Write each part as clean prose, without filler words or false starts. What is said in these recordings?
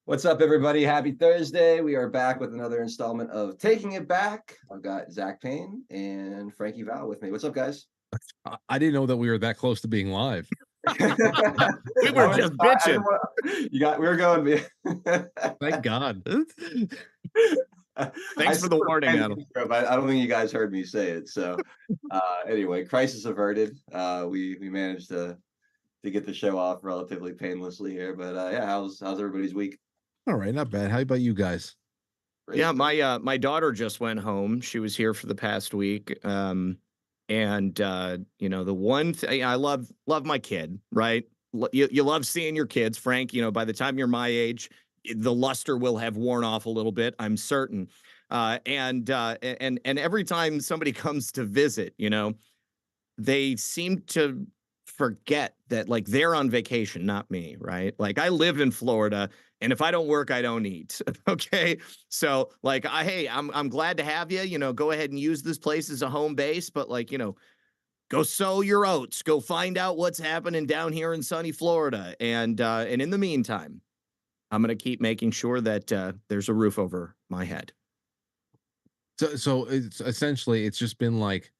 What's up, everybody? Happy Thursday. We are back with another installment of Taking It Back. I've got Zach Payne and Frankie Val with me. What's up, guys? I didn't know that we were that close to being live. We were just bitching. We were going. Thank God. Thanks for the warning, Adam. I don't think you guys heard me say it. So, anyway, crisis averted. We managed to get the show off relatively painlessly here. But yeah, how's everybody's week? All right, not bad. How about you guys? Great. Yeah, my daughter just went home. She was here for the past week. The one thing I love my kid, right? You love seeing your kids, Frank. By the time you're my age, the luster will have worn off a little bit, I'm certain. And every time somebody comes to visit, they seem to forget that like they're on vacation, not me, right? Like I live in Florida, and if I don't work, I don't eat. Okay. So like I'm glad to have you, go ahead and use this place as a home base, but like, go sow your oats, go find out what's happening down here in sunny Florida. And in the meantime, I'm gonna keep making sure that there's a roof over my head. So it's essentially it's just been like,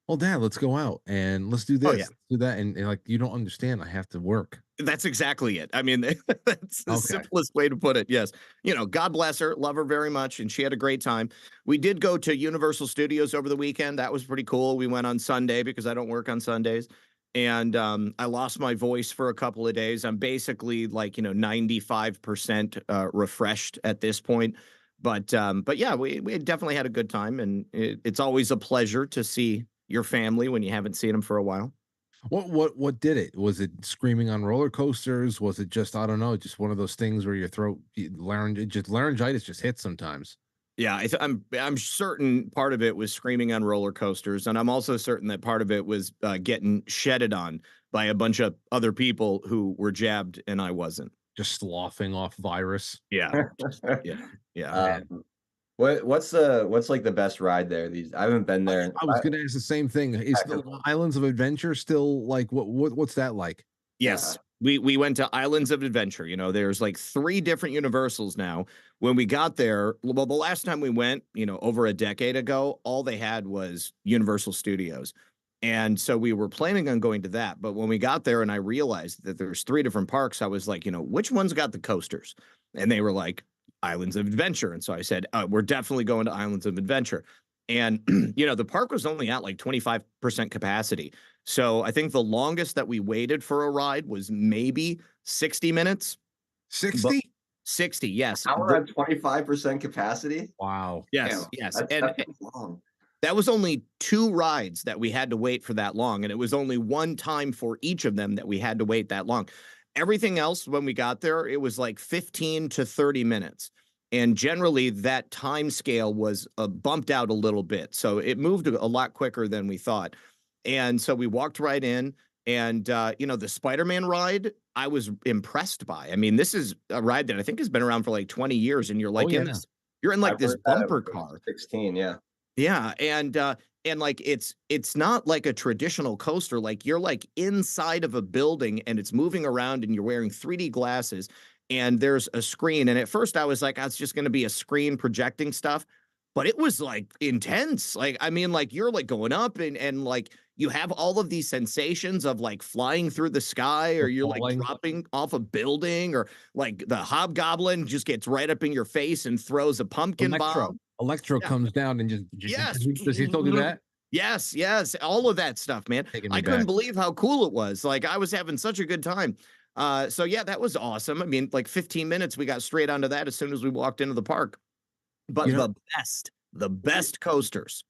well, Dad, let's go out and let's do this, Oh, yeah. let's do that, and like you don't understand. I have to work. That's exactly it. I mean, that's the Okay. simplest way to put it. Yes. God bless her, love her very much, and she had a great time. We did go to Universal Studios over the weekend. That was pretty cool. We went on Sunday because I don't work on Sundays. And I lost my voice for a couple of days. I'm basically like, 95% refreshed at this point. But yeah, we definitely had a good time, and it's always a pleasure to see your family when you haven't seen them for a while. What did it? Was it screaming on roller coasters? Was it just, I don't know, just one of those things where your throat laryngitis just hits sometimes? Yeah, I'm certain part of it was screaming on roller coasters, and I'm also certain that part of it was getting shedded on by a bunch of other people who were jabbed and I wasn't. Just sloughing off virus. Yeah, yeah. What's like the best ride there? I haven't been there. I was gonna ask the same thing. Is the Islands of Adventure still like what's that like? Yes, we went to Islands of Adventure. There's like 3 different Universals now. When we got there, well, the last time we went, over a decade ago, all they had was Universal Studios. And so we were planning on going to that. But when we got there and I realized that there's 3 different parks, I was like, which one's got the coasters? And they were like, Islands of Adventure. And so I said, we're definitely going to Islands of Adventure. And, the park was only at like 25% capacity. So I think the longest that we waited for a ride was maybe 60 minutes. 60? 60, yes. We're at 25% capacity. Wow. Yes, Damn, yes. that's long. That was only 2 rides that we had to wait for that long. And it was only one time for each of them that we had to wait that long. Everything else, when we got there, it was like 15 to 30 minutes. And generally, that time scale was bumped out a little bit. So it moved a lot quicker than we thought. And so we walked right in. And, the Spider-Man ride, I was impressed by. I mean, this is a ride that I think has been around for like 20 years. And you're like, you're in like this bumper car. 16, yeah. Yeah. And like it's not like a traditional coaster. Like you're like inside of a building and it's moving around and you're wearing 3D glasses and there's a screen. And at first I was like, oh, it's just going to be a screen projecting stuff. But it was like intense. Like, I mean, like you're like going up and like you have all of these sensations of like flying through the sky or you're like dropping off a building or like the hobgoblin just gets right up in your face and throws a pumpkin bomb. Electro comes down and just yes. Does he still do that? Yes, all of that stuff, man. I couldn't believe how cool it was. Like I was having such a good time. So yeah, that was awesome. I mean, like 15 minutes, we got straight onto that as soon as we walked into the park. But the best coasters.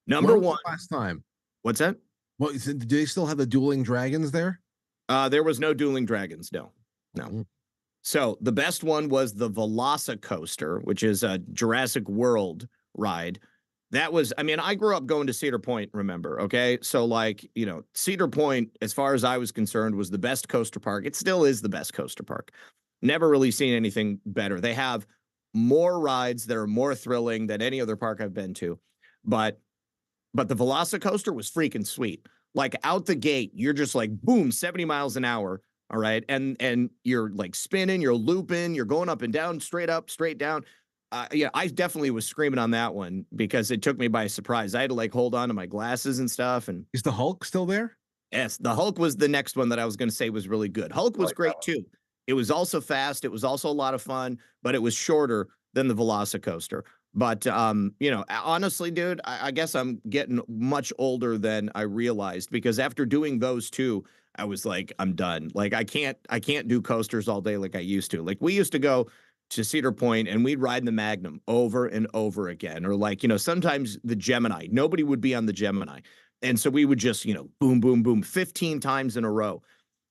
Number one. Last time. What's that? Well, do they still have the dueling dragons there? There was no dueling dragons. No. Mm. So the best one was the Velocicoaster, which is a Jurassic World ride. That was, I mean, I grew up going to Cedar Point, remember, okay? So like, Cedar Point, as far as I was concerned, was the best coaster park. It still is the best coaster park. Never really seen anything better. They have more rides that are more thrilling than any other park I've been to. But the Velocicoaster was freaking sweet. Like out the gate, you're just like, boom, 70 miles an hour. All right. And you're like spinning, you're looping, you're going up and down, straight up, straight down. Yeah, I definitely was screaming on that one because it took me by surprise. I had to like hold on to my glasses and stuff. And Is the Hulk still there? yes, the Hulk was the next one that I was going to say was really good. Hulk I was like that great one. too. It was also fast. It was also a lot of fun, but it was shorter than the Velocicoaster. But you know, honestly, dude, I guess I'm getting much older than I realized because after doing those two, I was like, I'm done. Like I can't do coasters all day like I used to. Like we used to go to Cedar Point and we'd ride the Magnum over and over again. Or like, you know, sometimes the Gemini. Nobody would be on the Gemini. And so we would just, you know, boom, boom, boom, 15 times in a row.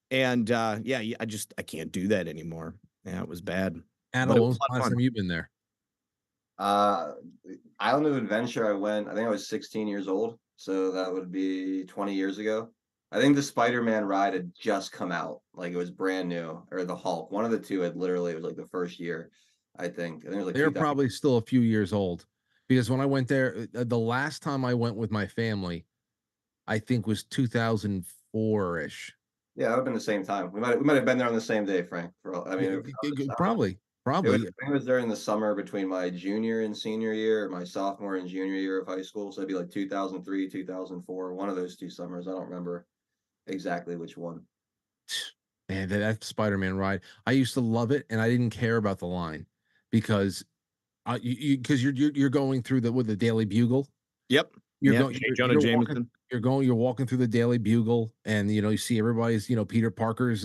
And yeah, I can't do that anymore. Yeah, it was bad. But Adel, it when was was a lot the of last fun. time you've been there? Uh, Island of Adventure, I went, I think I was 16 years old, so that would be 20 years ago. I think the Spider-Man ride had just come out, like it was brand new, or the Hulk. One of the two had literally, it was like the first year, I think. I think it was like They're 2000. probably still a few years old because when I went there, the last time I went with my family, I think was 2004-ish. Yeah, it would have been the same time. We might have been there on the same day, Frank. I mean, Probably, I think it was during the summer between my junior and senior year, or my sophomore and junior year of high school. So it'd be like 2003, 2004, one of those two summers. I don't remember exactly which one. Man, that Spider-Man ride, I used to love it, and I didn't care about the line because because you're going through the with the Daily Bugle. Yep. You're Yep. going J. Jonah Jameson. you're walking through the Daily Bugle, and you know you see everybody's Peter Parker's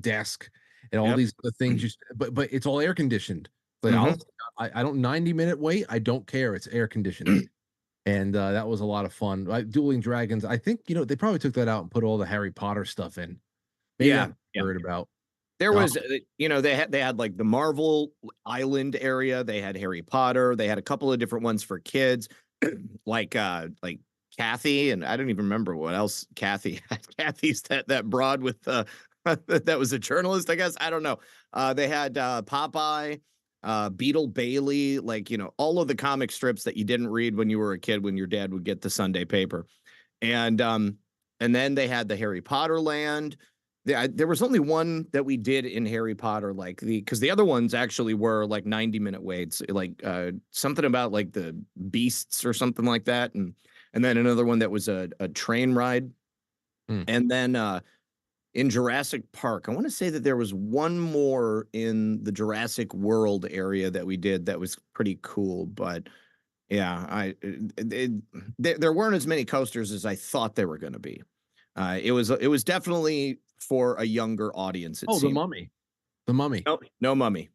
desk and all Yep. these other things. But it's all air conditioned. Like Mhm. I don't 90-minute wait. I don't care. It's air conditioned, and that was a lot of fun. Dueling Dragons. I think they probably took that out and put all the Harry Potter stuff in. Maybe Yeah. that's Yeah. what I heard about. There Uh, was, they had like the Marvel Island area. They had Harry Potter. They had a couple of different ones for kids, like Kathy, and I don't even remember what else Kathy had. Kathy's that broad with that was a journalist, I guess. I don't know. They had Popeye, Beetle Bailey, like all of the comic strips that you didn't read when you were a kid when your dad would get the Sunday paper, and and then they had the Harry Potter land. There was only one that we did in Harry Potter, like because the other ones actually were like 90-minute waits, like something about like the beasts or something like that, and then another one that was a train ride, Hmm. and then in Jurassic Park, I want to say that there was one more in the Jurassic World area that we did that was pretty cool, but yeah, there weren't as many coasters as I thought there were going to be. It was definitely for a younger audience. It oh, the seemed. Mummy, the Mummy. Nope, no mummy.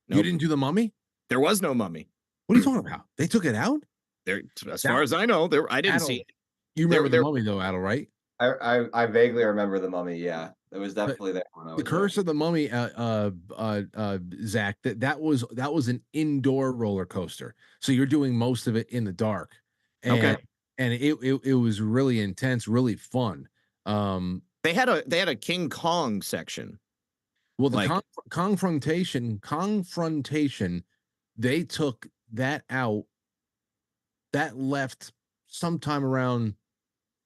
You Nope, didn't do the Mummy? there was no mummy. What are you talking about? They took it out. There, as That far as I know, there I didn't see Adel, it. you There, remember the there. Mummy though, Adel, right? I vaguely remember the Mummy. Yeah, it was But definitely there when I the was there. Curse of the Mummy, Zach, that was an indoor roller coaster. So you're doing most of it in the dark, Okay, and it was really intense, really fun. Um, they had a King Kong section. well, the Like, confrontation, they took that out. That left sometime around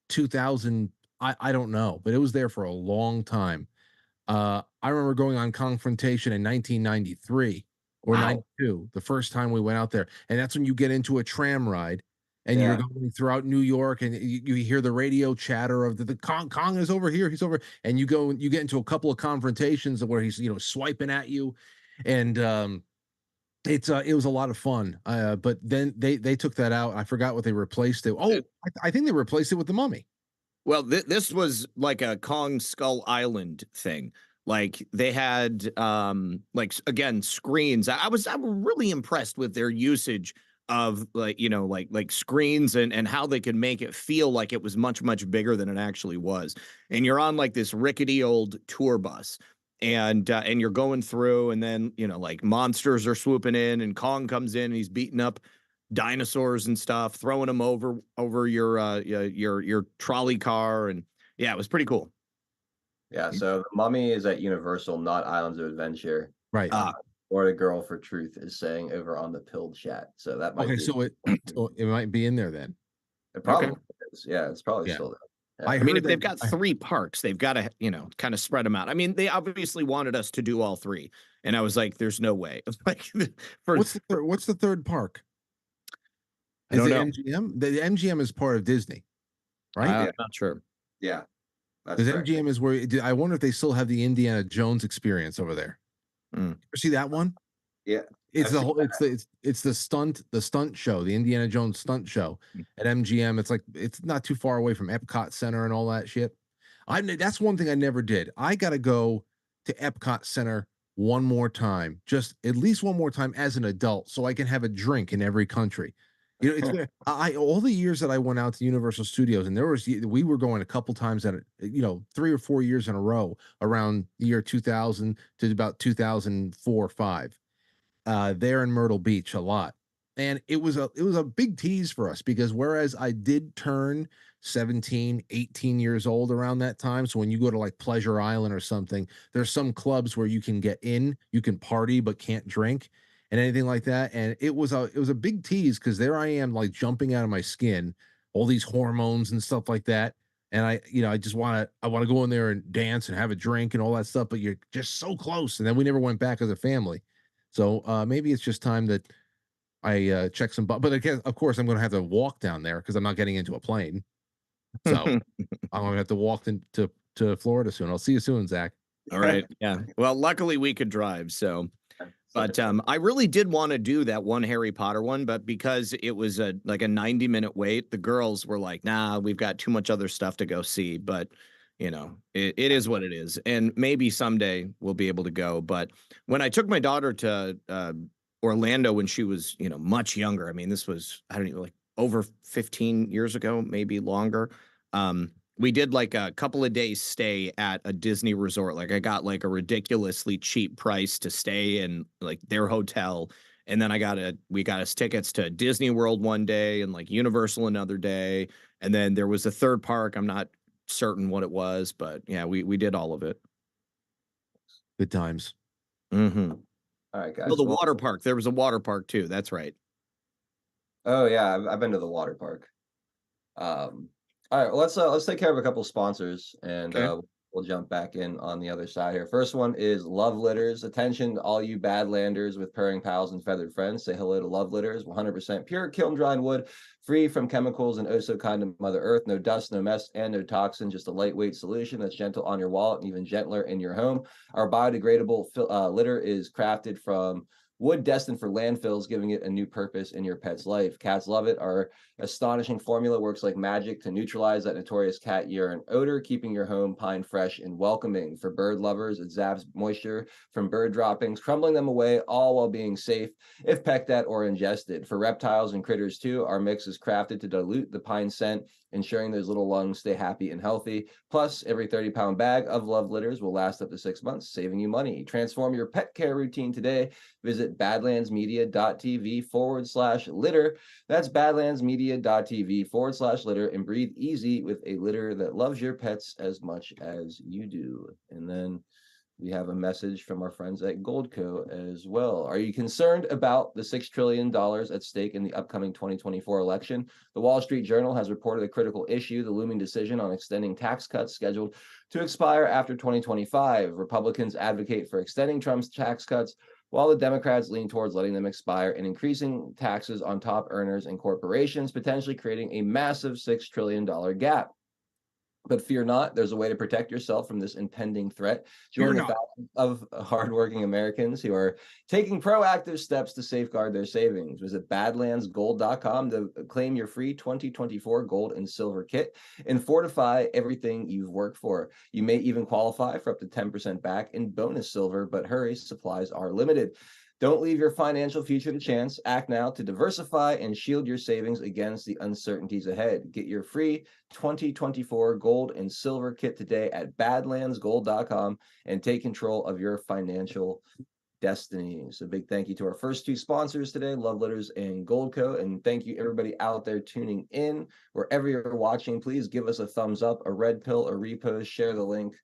2000. I don't know, but it was there for a long time. I remember going on confrontation in 1993 or wow. 92, the first time we went out there. And that's when you get into a tram ride and you're Yeah, going throughout New York and you hear the radio chatter of the Kong is over here, he's over, and you get into a couple of confrontations where he's swiping at you, and it was a lot of fun. But then they took that out. I forgot what they replaced it. Oh, I think they replaced it with the Mummy. Well, this was like a Kong Skull Island thing. Like they had again screens. I'm really impressed with their usage of like screens and how they could make it feel like it was much bigger than it actually was. And you're on like this rickety old tour bus and you're going through and then like monsters are swooping in and Kong comes in and he's beating up dinosaurs and stuff, throwing them over your trolley car, and yeah, it was pretty cool. yeah. So the Mummy is at Universal, not Islands of Adventure. Right. Uh, Or the Girl for Truth is saying over on the Pilled Chat. So that might Okay, be. so it might be in there then. It Okay. probably is. Yeah, it's probably Yeah. still there. I I mean, heard if they've that. got 3 parks, they've gotta, kind of spread them out. I mean, they obviously wanted us to do all 3, and I was like, "There's no way." Like, for What's the third park? I Is don't it know. MGM? The MGM is part of Disney, right? Yeah, I'm not sure. yeah, that's Because correct. MGM is where I wonder if they still have the Indiana Jones experience over there. Mm. You see that one? Yeah, It's I've the seen whole it's the stunt show, the Indiana Jones stunt show at MGM. It's like it's not too far away from Epcot Center and all that shit. That's one thing I never did. I gotta go to Epcot Center one more time, just at least one more time as an adult, so I can have a drink in every country. It's I all the years that I went out to Universal Studios, and we were going a couple times 3 or 4 years in a row around the year 2000 to about 2004 or 5 there in Myrtle Beach a lot. And it was a big tease for us because whereas I did turn 17, 18 years old around that time. So when you go to like Pleasure Island or something, there's some clubs where you can get in, you can party but can't drink and anything like that. And it was a big tease because there I am like jumping out of my skin, all these hormones and stuff like that. And I just want to go in there and dance and have a drink and all that stuff, but you're just so close. And then we never went back as a family. So maybe it's just time that I check some. But again, of course, I'm going to have to walk down there because I'm not getting into a plane. So I'm going to have to walk to Florida soon. I'll see you soon, Zach. All right. Yeah. Well, luckily we could drive, so but, I really did wanna do that one Harry Potter one, but because it was like a 90-minute wait, the girls were like, "Nah, we've got too much other stuff to go see," but, it is what it is, and maybe someday we'll be able to go, but when I took my daughter to, Orlando when she was, much younger, I mean, this was, I don't know, like, over 15 years ago, maybe longer, we did like a couple of days stay at a Disney resort. Like I got like a ridiculously cheap price to stay in like their hotel. And then we got us tickets to Disney World one day and like Universal another day. And then there was a third park. I'm not certain what it was, but yeah, we did all of it. Good times. Mm-hmm. All right, Well, guys. the Well, water park. There was a water park too. That's right. oh yeah, I've been to the water park. All right, well, let's take care of a couple sponsors, and Okay. we'll jump back in on the other side here. First one is Love Litters. Attention, all you Badlanders with purring pals and feathered friends. Say hello to Love Litters. 100% pure kiln dried wood, free from chemicals and oh so kind to Mother Earth. No dust, no mess, and no toxin. Just a lightweight solution that's gentle on your wallet and even gentler in your home. Our biodegradable litter is crafted from wood destined for landfills, giving it a new purpose in your pet's life. Cats love it. Our astonishing formula works like magic to neutralize that notorious cat urine odor, keeping your home pine fresh and welcoming. For bird lovers, it zaps moisture from bird droppings, crumbling them away, all while being safe if pecked at or ingested. For reptiles and critters too, our mix is crafted to dilute the pine scent, ensuring those little lungs stay happy and healthy. Plus, every 30-pound bag of Love Litters will last up to 6 months, saving you money. Transform your pet care routine today. Visit badlandsmedia.tv/litter. That's badlandsmedia.tv/litter and breathe easy with a litter that loves your pets as much as you do. And then we have a message from our friends at Goldco as well. Are you concerned about the $6 trillion at stake in the upcoming 2024 election? The Wall Street Journal has reported a critical issue, the looming decision on extending tax cuts scheduled to expire after 2025. Republicans advocate for extending Trump's tax cuts, while the Democrats lean towards letting them expire and increasing taxes on top earners and corporations, potentially creating a massive $6 trillion gap. But fear not, there's a way to protect yourself from this impending threat. Fear Join the not. thousands of hardworking Americans who are taking proactive steps to safeguard their savings. Visit badlandsgold.com to claim your free 2024 gold and silver kit and fortify everything you've worked for. You may even qualify for up to 10% back in bonus silver, but hurry, supplies are limited. Don't leave your financial future to chance. Act now to diversify and shield your savings against the uncertainties ahead. Get your free 2024 gold and silver kit today at badlandsgold.com and take control of your financial destiny. So big thank you to our first two sponsors today, Love Letters and Goldco. And thank you everybody out there tuning in. Wherever you're watching, please give us a thumbs up, a red pill, a repost, share the link,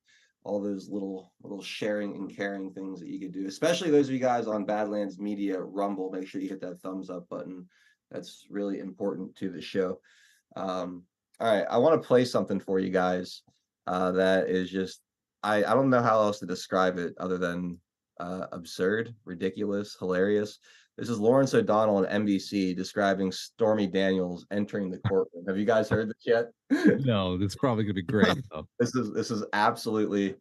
all those little sharing and caring things that you could do, especially those of you guys on Badlands Media Rumble. Make sure you hit that thumbs up button. That's really important to the show. All right, I want to play something for you guys. That is just I don't know how else to describe it other than absurd, ridiculous, hilarious. This is Lawrence O'Donnell on NBC describing Stormy Daniels entering the courtroom. Have you guys heard this yet? No, that's probably gonna be great though. This is absolutely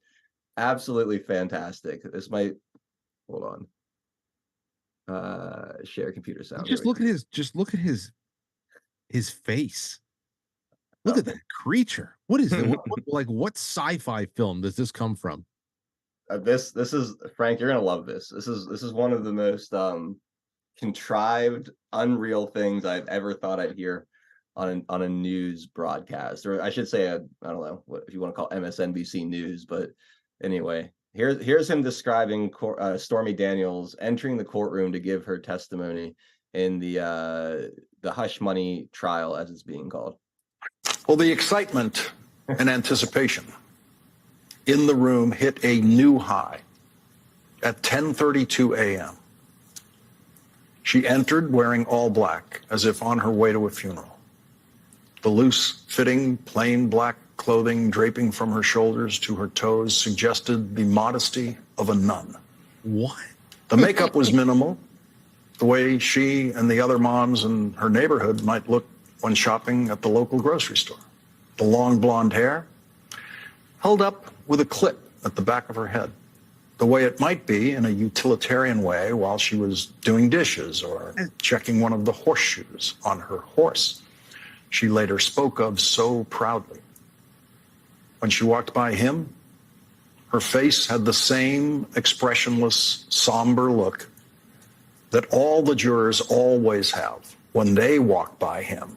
fantastic. This might hold on. Share computer sound. Here we Just look at his face. Look go. at that creature. What is that? What sci-fi film does this come from? This is Frank. You're gonna love this. This is one of the most contrived, unreal things I've ever thought I'd hear on a news broadcast, or I should say, I don't know what if you want to call MSNBC news, but anyway, here's him describing Stormy Daniels entering the courtroom to give her testimony in the hush money trial, as it's being called. Well, the excitement and anticipation in the room hit a new high at 10:32 a.m. She entered wearing all black, as if on her way to a funeral. The loose-fitting, plain black clothing draping from her shoulders to her toes suggested the modesty of a nun. What? The makeup was minimal, the way she and the other moms in her neighborhood might look when shopping at the local grocery store. The long blonde hair held up with a clip at the back of her head, the way it might be in a utilitarian way while she was doing dishes or checking one of the horseshoes on her horse, she later spoke of so proudly. When she walked by him, her face had the same expressionless, somber look that all the jurors always have when they walk by him.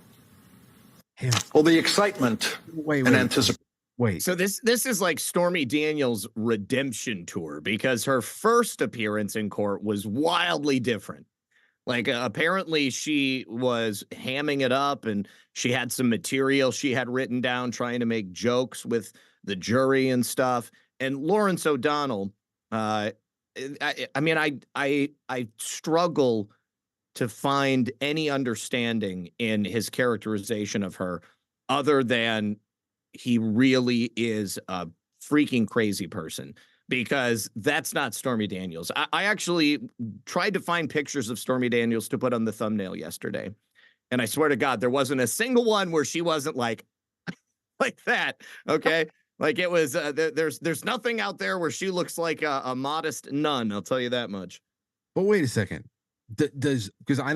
Well, the excitement and anticipation. Wait. So this is like Stormy Daniels' redemption tour, because her first appearance in court was wildly different. Like apparently she was hamming it up, and she had some material she had written down trying to make jokes with the jury and stuff. And Lawrence O'Donnell, I mean, I struggle to find any understanding in his characterization of her other than he really is a freaking crazy person, because that's not Stormy Daniels. I actually tried to find pictures of Stormy Daniels to put on the thumbnail yesterday, and I swear to God, there wasn't a single one where she wasn't like that. Okay. Like it was, there's nothing out there where she looks like a modest nun. I'll tell you that much. But wait a second. Because I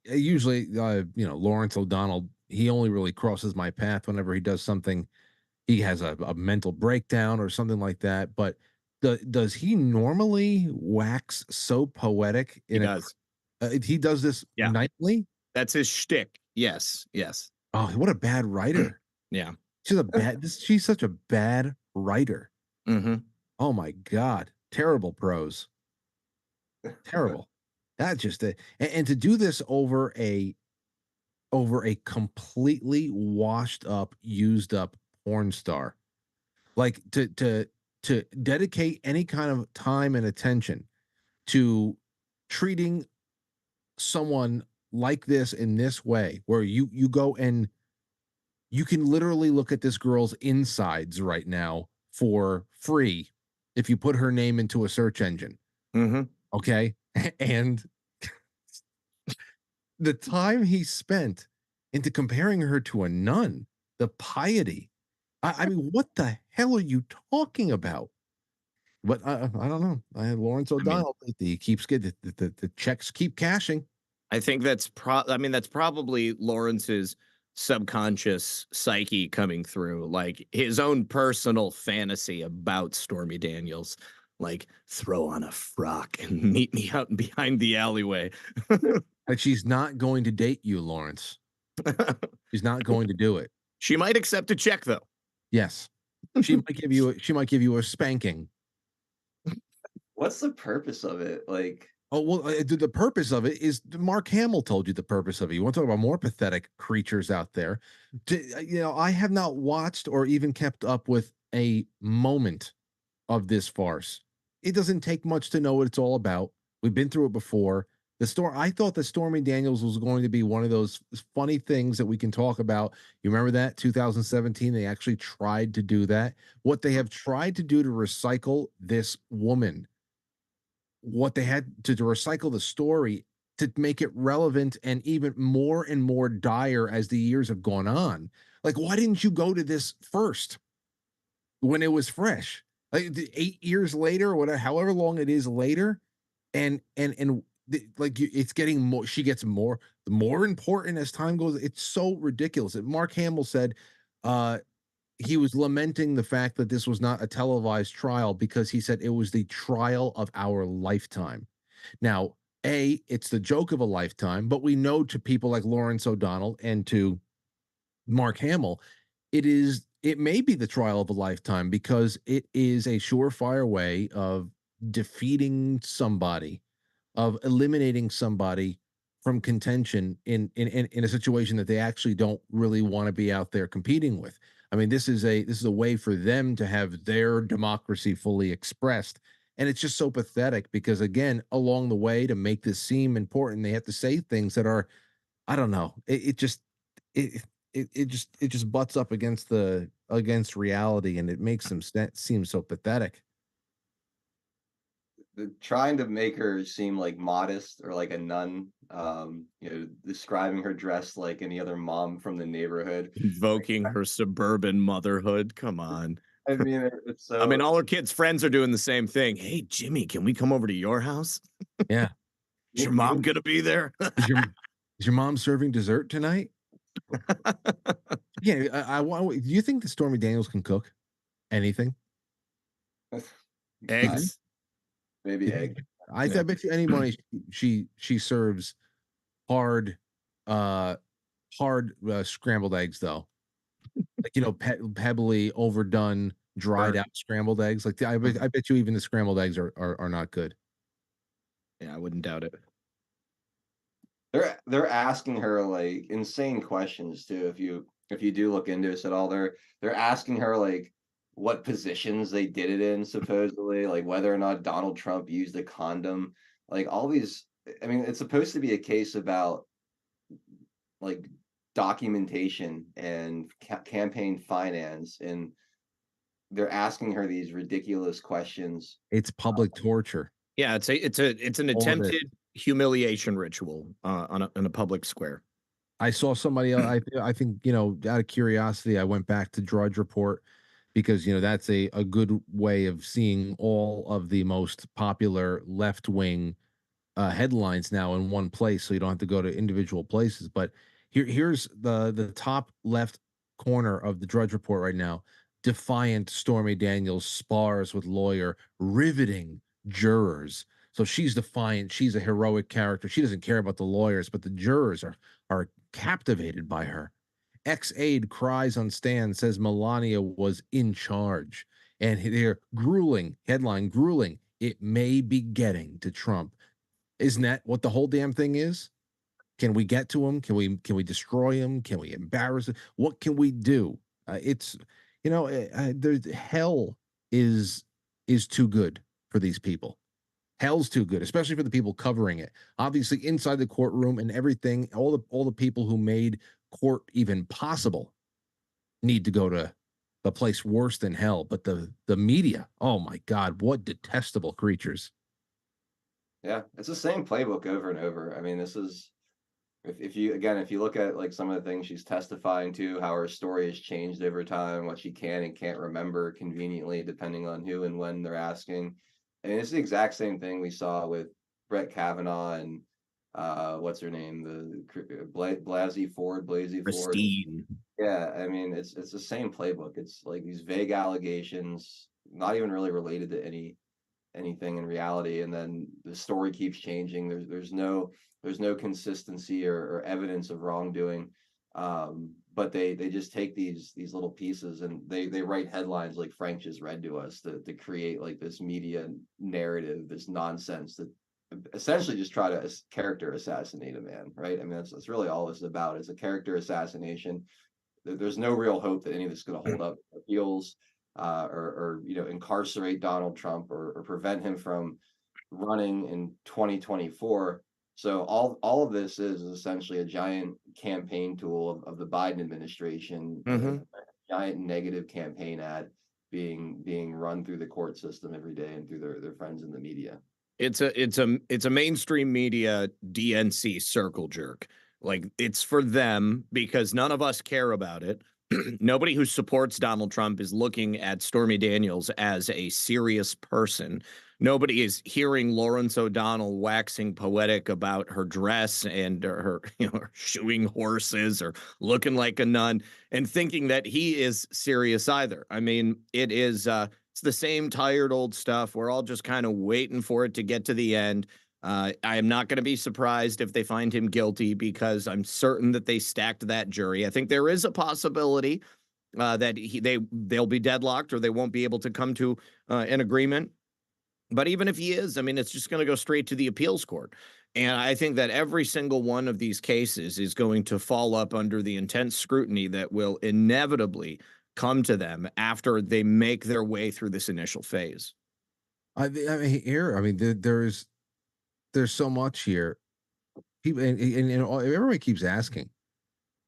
usually, Lawrence O'Donnell, he only really crosses my path whenever he does something. He has a mental breakdown or something like that. But does he normally wax so poetic? He does. He does this nightly? That's his shtick. Yes. Oh, what a bad writer. Yeah. She's such a bad writer. Mm-hmm. Oh my God. Terrible prose. Terrible. That just and to do this over a completely washed up, used up porn star, like to dedicate any kind of time and attention to treating someone like this in this way, where you go and you can literally look at this girl's insides right now for free if you put her name into a search engine. Mm-hmm. Okay. And the time he spent into comparing her to a nun, the piety. I mean, what the hell are you talking about? But I don't know. Lawrence O'Donnell, he keeps getting the checks keep cashing. I think that's probably Lawrence's subconscious psyche coming through, like his own personal fantasy about Stormy Daniels. Like, throw on a frock and meet me out behind the alleyway. Like, she's not going to date you, Lawrence. She's not going to do it. She might accept a check, though. Yes, she might give you a spanking. What's the purpose of it? Like, oh well, the purpose of it is Mark Hamill told you the purpose of it. You want to talk about more pathetic creatures out there? I have not watched or even kept up with a moment of this farce. It doesn't take much to know what it's all about. We've been through it before. I thought that Stormy Daniels was going to be one of those funny things that we can talk about. You remember that 2017? They actually tried to do that. What they have tried to do to recycle this woman, what they had to recycle the story to make it relevant and more dire as the years have gone on. Like, why didn't you go to this first when it was fresh? Like 8 years later, or whatever, however long it is later, it's getting more. She gets more important as time goes. It's so ridiculous. Mark Hamill said, uh, he was lamenting the fact that this was not a televised trial because he said it was the trial of our lifetime. Now, it's the joke of a lifetime, but we know to people like Lawrence O'Donnell and to Mark Hamill, it may be the trial of a lifetime because it is a surefire way of defeating somebody, of eliminating somebody from contention in a situation that they actually don't really want to be out there competing with. I mean, this is a way for them to have their democracy fully expressed. And it's just so pathetic because again, along the way to make this seem important, they have to say things that are, I don't know. It it just butts up against reality and it makes them seem so pathetic. Trying to make her seem like modest or like a nun, describing her dress like any other mom from the neighborhood. Invoking her suburban motherhood. Come on. I mean, it's I mean, so all her kids' friends are doing the same thing. Hey, Jimmy, can we come over to your house? Yeah. Is your mom gonna be there? Is your is your mom serving dessert tonight? Yeah, I want. Do you think that Stormy Daniels can cook anything? Eggs. maybe egg. I bet you any money she serves hard, uh, scrambled eggs though. Like pebbly, overdone, dried Sure. out scrambled eggs. Like I bet you even the scrambled eggs are not good. Yeah, I wouldn't doubt it. They're asking her like insane questions too. If you do look into this at all, they're asking her like what positions they did it in, supposedly, like whether or not Donald Trump used a condom, like all these. I mean, it's supposed to be a case about like documentation and campaign finance, and they're asking her these ridiculous questions. It's public torture. Yeah, it's an All of it. attempted humiliation ritual on a public square. I saw somebody else. I think out of curiosity, I went back to Drudge Report because that's a good way of seeing all of the most popular left wing headlines now in one place, so you don't have to go to individual places. But here's the top left corner of the Drudge Report right now. Defiant Stormy Daniels spars with lawyer, riveting jurors. So she's defiant. She's a heroic character. She doesn't care about the lawyers, but the jurors are captivated by her. Ex-aide cries on stand, says Melania was in charge. And they're grueling, headline grueling. It may be getting to Trump. Isn't that what the whole damn thing is? Can we get to him? Can we destroy him? Can we embarrass him? What can we do? It's there's hell is too good for these people. Hell's too good, especially for the people covering it. Obviously, inside the courtroom and everything, all the people who made court even possible need to go to a place worse than hell. But the media, oh my God, what detestable creatures. Yeah, it's the same playbook over and over. I mean, this is if you again, if you look at like some of the things she's testifying to, how her story has changed over time, what she can and can't remember conveniently, depending on who and when they're asking. And it's the exact same thing we saw with Brett Kavanaugh and what's her name, the Blasey Ford. Pristine. Yeah, I mean, it's the same playbook. It's like these vague allegations, not even really related to anything in reality, and then the story keeps changing. There's no consistency or evidence of wrongdoing, but they just take these little pieces and they write headlines like Frank just read to us to create like this media narrative, this nonsense that essentially just try to character assassinate a man, right? I mean, that's really all this is about, is a character assassination. There's no real hope that any of this is going to hold up appeals, or incarcerate Donald Trump or prevent him from running in 2024. So all of this is essentially a giant campaign tool of the Biden administration, Mm-hmm. a giant negative campaign ad being run through the court system every day and through their friends in the media. It's a mainstream media DNC circle jerk. Like, it's for them because none of us care about it. Nobody who supports Donald Trump is looking at Stormy Daniels as a serious person. Nobody is hearing Lawrence O'Donnell waxing poetic about her dress and her, her shoeing horses or looking like a nun and thinking that he is serious either. I mean, it's the same tired old stuff. We're all just kind of waiting for it to get to the end. I am not going to be surprised if they find him guilty because I'm certain that they stacked that jury. I think there is a possibility that they'll be deadlocked or they won't be able to come to an agreement. But even if he is, I mean, it's just going to go straight to the appeals court. And I think that every single one of these cases is going to fall up under the intense scrutiny that will inevitably come to them after they make their way through this initial phase. There's so much here. People everybody keeps asking,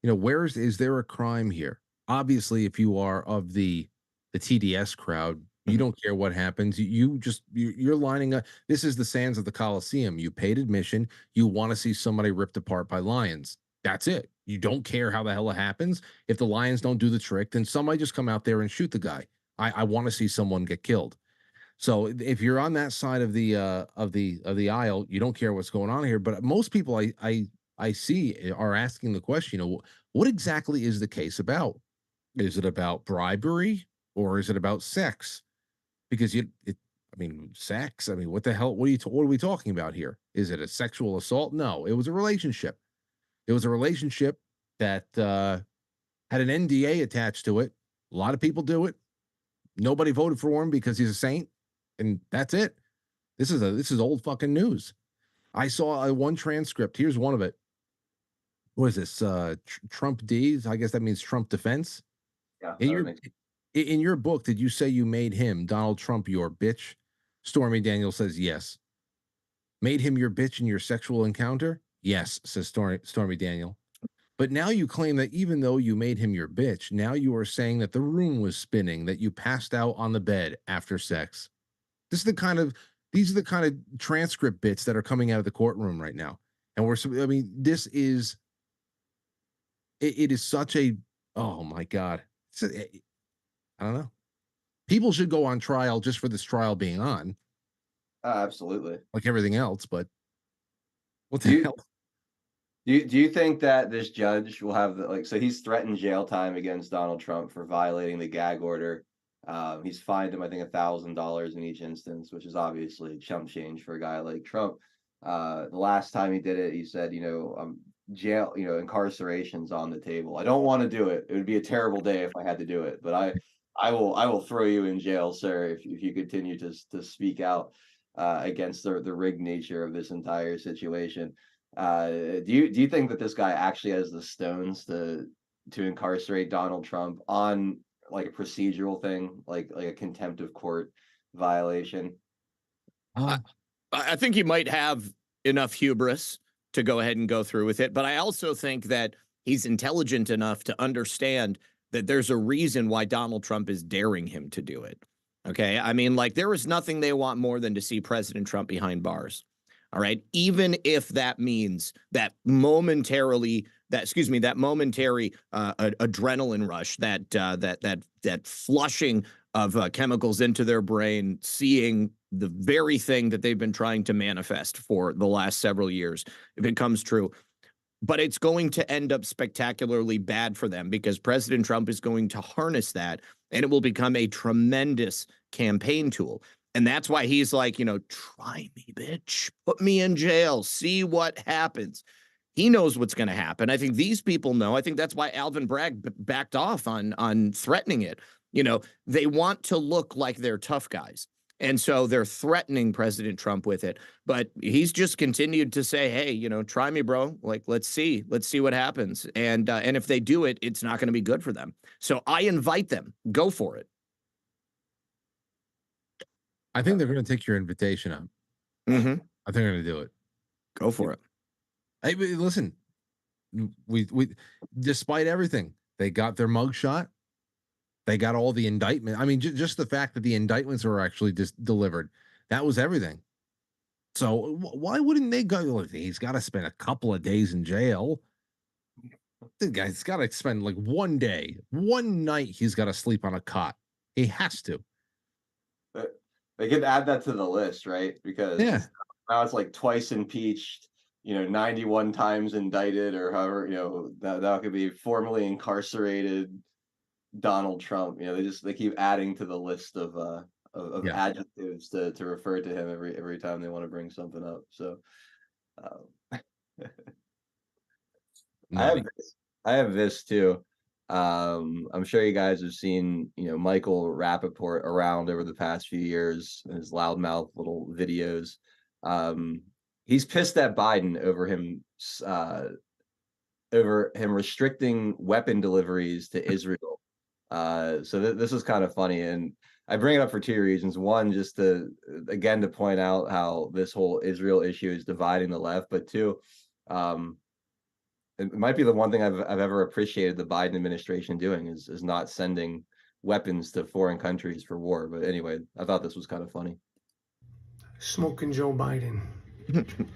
is there a crime here? Obviously, if you are of the TDS crowd, you don't care what happens. You're lining up. This is the sands of the Coliseum. You paid admission. You want to see somebody ripped apart by lions. That's it. You don't care how the hell it happens. If the lions don't do the trick, then somebody just come out there and shoot the guy. I want to see someone get killed. So if you're on that side of the aisle, you don't care what's going on here. But most people I see are asking the question, what exactly is the case about? Is it about bribery or is it about sex? Because sex. I mean, what the hell? What are we talking about here? Is it a sexual assault? No, it was a relationship. It was a relationship that had an NDA attached to it. A lot of people do it. Nobody voted for him because he's a saint, and that's it. This is old fucking news. I saw one transcript. Here's one of it. What is this? Trump D's? I guess that means Trump defense. Yeah, In your book, did you say you made him, Donald Trump, your bitch? Stormy Daniels says yes. Made him your bitch in your sexual encounter? Yes, says Stormy Daniel. But now you claim that even though you made him your bitch, now you are saying that the room was spinning, that you passed out on the bed after sex. These are the kind of transcript bits that are coming out of the courtroom right now. And this is, it is such a, oh my God. I don't know. People should go on trial just for this trial being on. Absolutely. Like everything else, but what the hell? Do you think that this judge will have so he's threatened jail time against Donald Trump for violating the gag order? He's fined him, I think, $1,000 in each instance, which is obviously chump change for a guy like Trump. The last time he did it, he said, jail, incarceration's on the table. I don't want to do it. It would be a terrible day if I had to do it, but I will throw you in jail, sir, if you continue to speak out against the rigged nature of this entire situation. Do you think that this guy actually has the stones to incarcerate Donald Trump on like a procedural thing, like a contempt of court violation? I think he might have enough hubris to go ahead and go through with it, but I also think that he's intelligent enough to understand that there's a reason why Donald Trump is daring him to do it. Okay, I mean, like, there is nothing they want more than to see President Trump behind bars. All right. Even if that means that momentary adrenaline rush, that flushing of chemicals into their brain, seeing the very thing that they've been trying to manifest for the last several years, if it comes true. But it's going to end up spectacularly bad for them because President Trump is going to harness that and it will become a tremendous campaign tool. And that's why he's like, try me, bitch, put me in jail, see what happens. He knows what's going to happen. I think these people know. I think that's why Alvin Bragg backed off on threatening it. They want to look like they're tough guys. And so they're threatening President Trump with it. But he's just continued to say, hey, try me, bro. Like, let's see what happens. And if they do it, it's not going to be good for them. So I invite them. Go for it. I think they're going to take your invitation up. Mm-hmm. I think they're going to do it. Go for it. Hey, listen, we despite everything, they got their mugshot. They got all the indictment. I mean, just the fact that the indictments were actually just delivered, that was everything. So why wouldn't they go? Look, he's got to spend a couple of days in jail. The guy's got to spend like one day, one night. He's got to sleep on a cot. He has to. But they could add that to the list, right? Yeah. Because now it's like twice impeached, 91 times indicted, or however, that could be formerly incarcerated Donald Trump. They keep adding to the list of Yeah. adjectives to refer to him every time they want to bring something up. So uh, I have this too. I'm sure you guys have seen, Michael Rapaport around over the past few years, his loudmouth little videos. Um, he's pissed at Biden over him restricting weapon deliveries to Israel. So this is kind of funny, and I bring it up for two reasons. One, just to point out how this whole Israel issue is dividing the left, but two, um, it might be the one thing I've ever appreciated the Biden administration doing is not sending weapons to foreign countries for war. But anyway, I thought this was kind of funny. Smoking Joe Biden.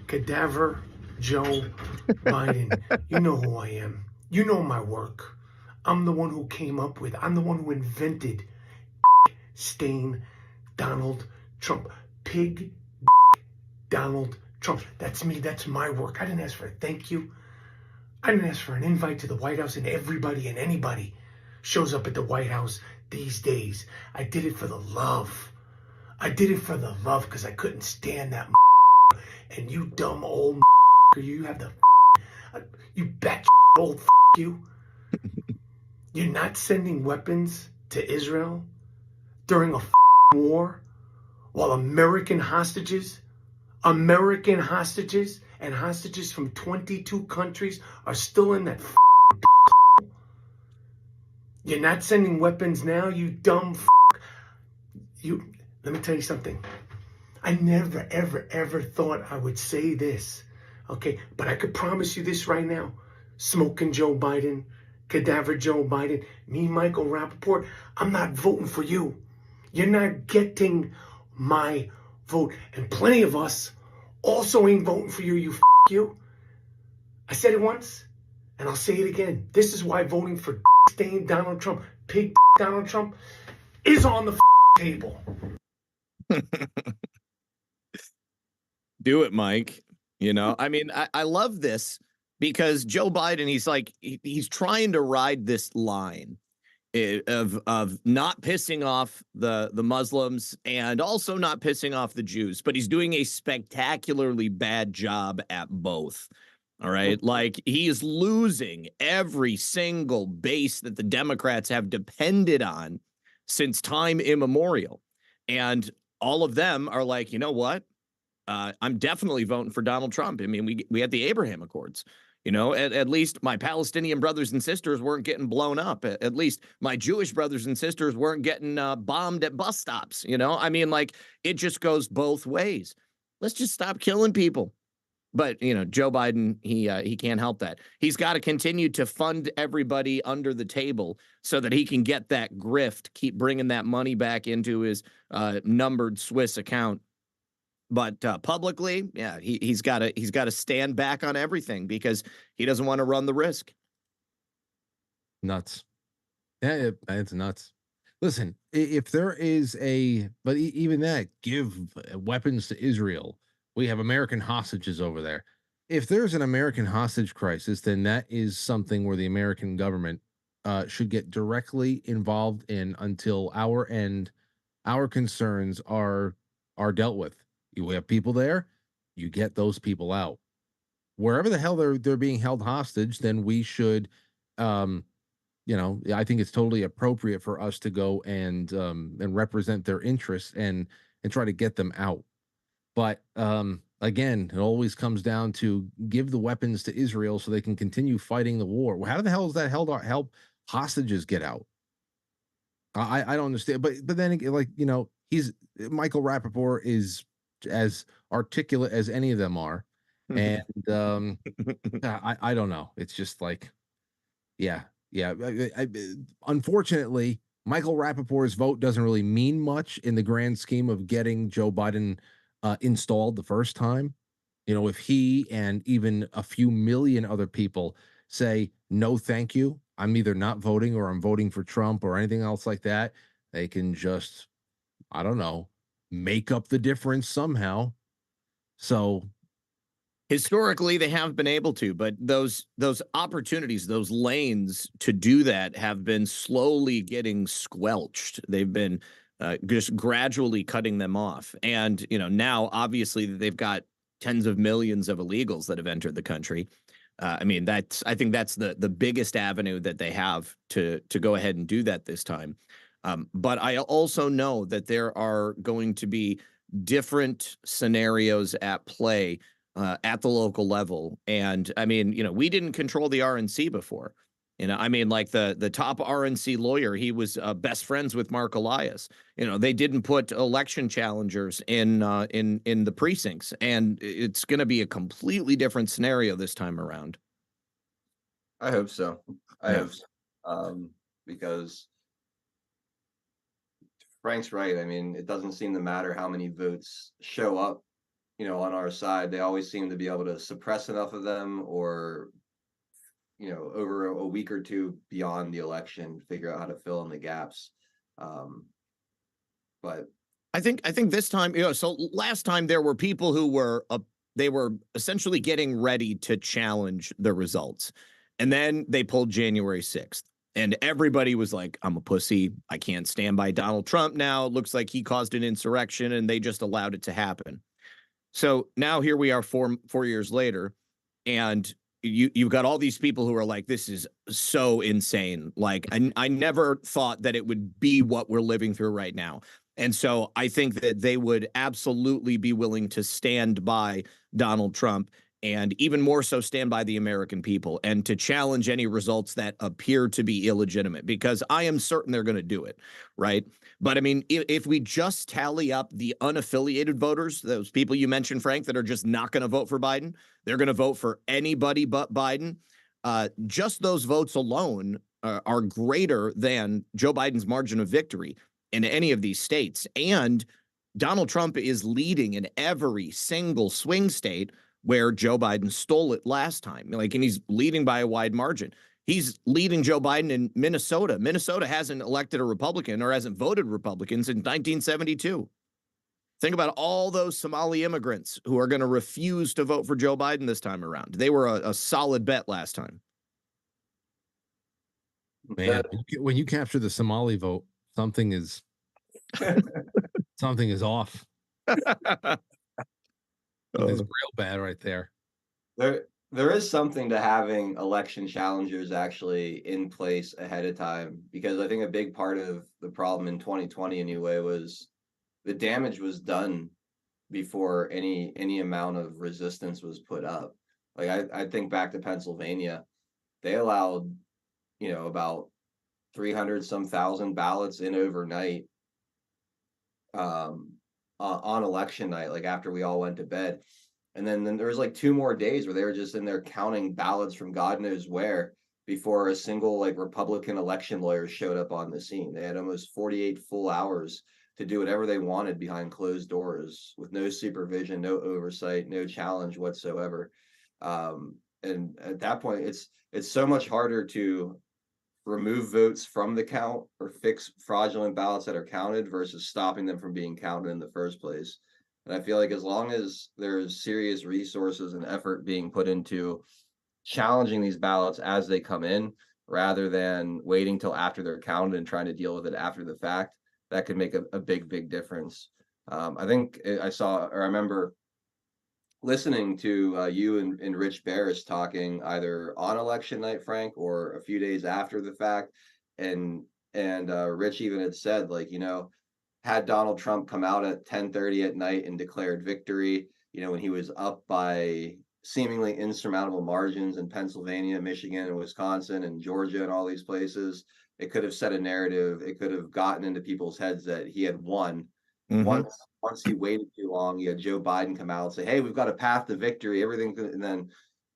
Cadaver Joe Biden. You know who I am. You know my work. I'm the one who came up with, I'm the one who invented stain Donald Trump. Pig Donald Trump. That's me. That's my work. I didn't ask for a thank you. I didn't ask for an invite to the White House, and everybody and anybody shows up at the White House these days. I did it for the love. I did it for the love because I couldn't stand that. And you dumb old you have the you bat old you. You're not sending weapons to Israel during a war while American hostages and hostages from 22 countries are still in that. You're not sending weapons now, you dumb. Let me tell you something. I never, ever, ever thought I would say this, okay? But I could promise you this right now. Smoking Joe Biden, Cadaver Joe Biden, me, Michael Rapaport, I'm not voting for you. You're not getting my vote. And plenty of us also ain't voting for you, you. I said it once, and I'll say it again. This is why voting for stain Donald Trump, pig Donald Trump, is on the table. Do it, Mike. I mean, I love this because Joe Biden, he's trying to ride this line of not pissing off the Muslims and also not pissing off the Jews, but he's doing a spectacularly bad job at both. All right. Like, he is losing every single base that the Democrats have depended on since time immemorial. And all of them are like, you know what? I'm definitely voting for Donald Trump. I mean, we had the Abraham Accords. At least my Palestinian brothers and sisters weren't getting blown up. At least my Jewish brothers and sisters weren't getting bombed at bus stops. I mean, like, it just goes both ways. Let's just stop killing people. But, Joe Biden, he can't help that. He's got to continue to fund everybody under the table so that he can get that grift, keep bringing that money back into his numbered Swiss account. But publicly, yeah, he's got to stand back on everything because he doesn't want to run the risk. Nuts. Yeah, it's nuts. Listen, if there is but even that, give weapons to Israel. We have American hostages over there. If there's an American hostage crisis, then that is something where the American government should get directly involved in until our concerns are dealt with. You have people there, you get those people out. Wherever the hell they're being held hostage, then we should, I think it's totally appropriate for us to go and represent their interests and try to get them out. But again, it always comes down to give the weapons to Israel so they can continue fighting the war. Well, how the hell is that help hostages get out? I don't understand. But then, like, he's Michael Rapaport is as articulate as any of them are, And I don't know. It's just like, yeah, yeah. Unfortunately, Michael Rapaport's vote doesn't really mean much in the grand scheme of getting Joe Biden installed the first time. You know, if he and even a few million other people say, no, thank you, I'm either not voting or I'm voting for Trump or anything else like that, they can just, I don't know, make up the difference somehow. So, Historically, they have been able to, but those opportunities, those lanes to do that have been slowly getting squelched. They've been just gradually cutting them off. And, you know, now obviously they've got tens of millions of illegals that have entered the country. I mean, I think that's the biggest avenue that they have to go ahead and do that this time. But I also know that there are going to be different scenarios at play at the local level. And I mean, you know, we didn't control the RNC before. You know, I mean, like the top RNC lawyer, he was best friends with Mark Elias. You know, they didn't put election challengers in the precincts, and it's going to be a completely different scenario this time around. I hope so. I Yeah. hope so. Because Frank's right. I mean, it doesn't seem to matter how many votes show up, you know, on our side. They always seem to be able to suppress enough of them, or, you know, over a week or two beyond the election, figure out how to fill in the gaps. But I think this time, you know, so last time there were people who were they were essentially getting ready to challenge the results. And then they pulled January 6th. And everybody was like, I'm a pussy. I can't stand by Donald Trump now. It looks like he caused an insurrection and they just allowed it to happen. So now here we are 4 years later, and you've got all these people who are like, this is so insane. Like, I never thought that it would be what we're living through right now. And so I think that they would absolutely be willing to stand by Donald Trump, and even more so stand by the American people, and to challenge any results that appear to be illegitimate, because I am certain they're going to do it. Right. But I mean, if we just tally up the unaffiliated voters, those people you mentioned, Frank, that are just not going to vote for Biden, they're going to vote for anybody but Biden. Just those votes alone are greater than Joe Biden's margin of victory in any of these states. And Donald Trump is leading in every single swing state where Joe Biden stole it last time. Like, and he's leading by a wide margin. He's leading Joe Biden in Minnesota. Minnesota hasn't elected a Republican or hasn't voted Republicans in 1972. Think about all those Somali immigrants who are going to refuse to vote for Joe Biden this time around. They were a solid bet last time. man, when you capture the Somali vote, something is something is off. Something's real bad right there. There is something to having election challengers actually in place ahead of time, because I think a big part of the problem in 2020 anyway was the damage was done before any amount of resistance was put up. Like I think back to Pennsylvania, they allowed, you know, about 300 some thousand ballots in overnight on election night, like after we all went to bed. And then there was like 2 more days where they were just in there counting ballots from God knows where before a single like Republican election lawyer showed up on the scene. They had almost 48 full hours to do whatever they wanted behind closed doors with no supervision, no oversight, no challenge whatsoever. And at that point, it's so much harder to remove votes from the count or fix fraudulent ballots that are counted versus stopping them from being counted in the first place. And I feel like as long as there's serious resources and effort being put into challenging these ballots as they come in, rather than waiting till after they're counted and trying to deal with it after the fact, that could make a big difference. I think I remember listening to you and Rich Barris talking either on election night, Frank, or a few days after the fact. And Rich even had said, like, you know, had Donald Trump come out at 10:30 at night and declared victory, you know, when he was up by seemingly insurmountable margins in Pennsylvania, Michigan, and Wisconsin, and Georgia, and all these places, it could have set a narrative. It could have gotten into people's heads that he had won. Mhm. Once he waited too long, you had Joe Biden come out and say, "Hey, we've got a path to victory, everything," and then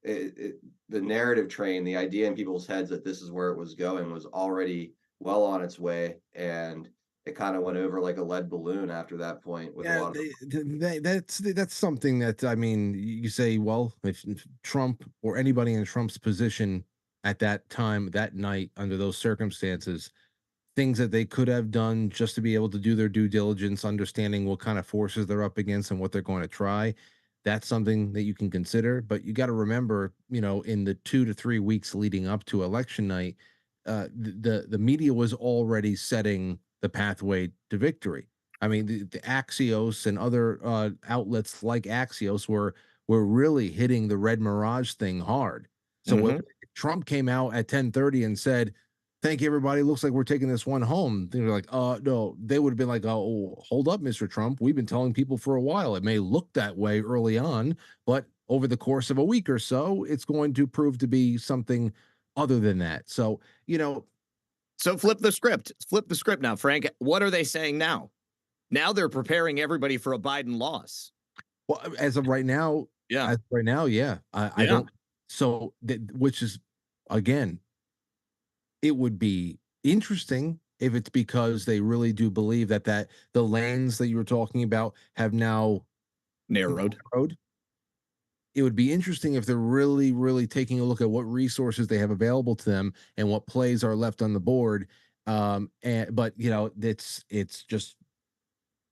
the narrative train, the idea in people's heads that this is where it was going was already well on its way, and it kind of went over like a lead balloon after that point with a Yeah, lot of that's something that I mean. You say, well, if Trump or anybody in Trump's position at that time, that night, under those circumstances, things that they could have done just to be able to do their due diligence, understanding what kind of forces they're up against and what they're going to try. That's something that you can consider. But you got to remember, in the 2 to 3 weeks leading up to election night, the media was already setting the pathway to victory. I mean, the Axios and other outlets like Axios were really hitting the red mirage thing hard. So when Mhm. Trump came out at 10:30 and said, "Thank you, everybody. Looks like we're taking this one home." They were like, no." They would have been like, "Oh, hold up, Mr. Trump. We've been telling people for a while. It may look that way early on, but over the course of a week or so, it's going to prove to be something other than that." So, So flip the script. Flip the script now, Frank. What are they saying now? Now they're preparing everybody for a Biden loss. well, Yeah. as of right now, yeah, I Yeah. don't. So, which is again, it would be interesting if it's because they really do believe that the lanes that you were talking about have now Narrowed. narrowed. It would be interesting if they're really, really taking a look at what resources they have available to them and what plays are left on the board. But it's just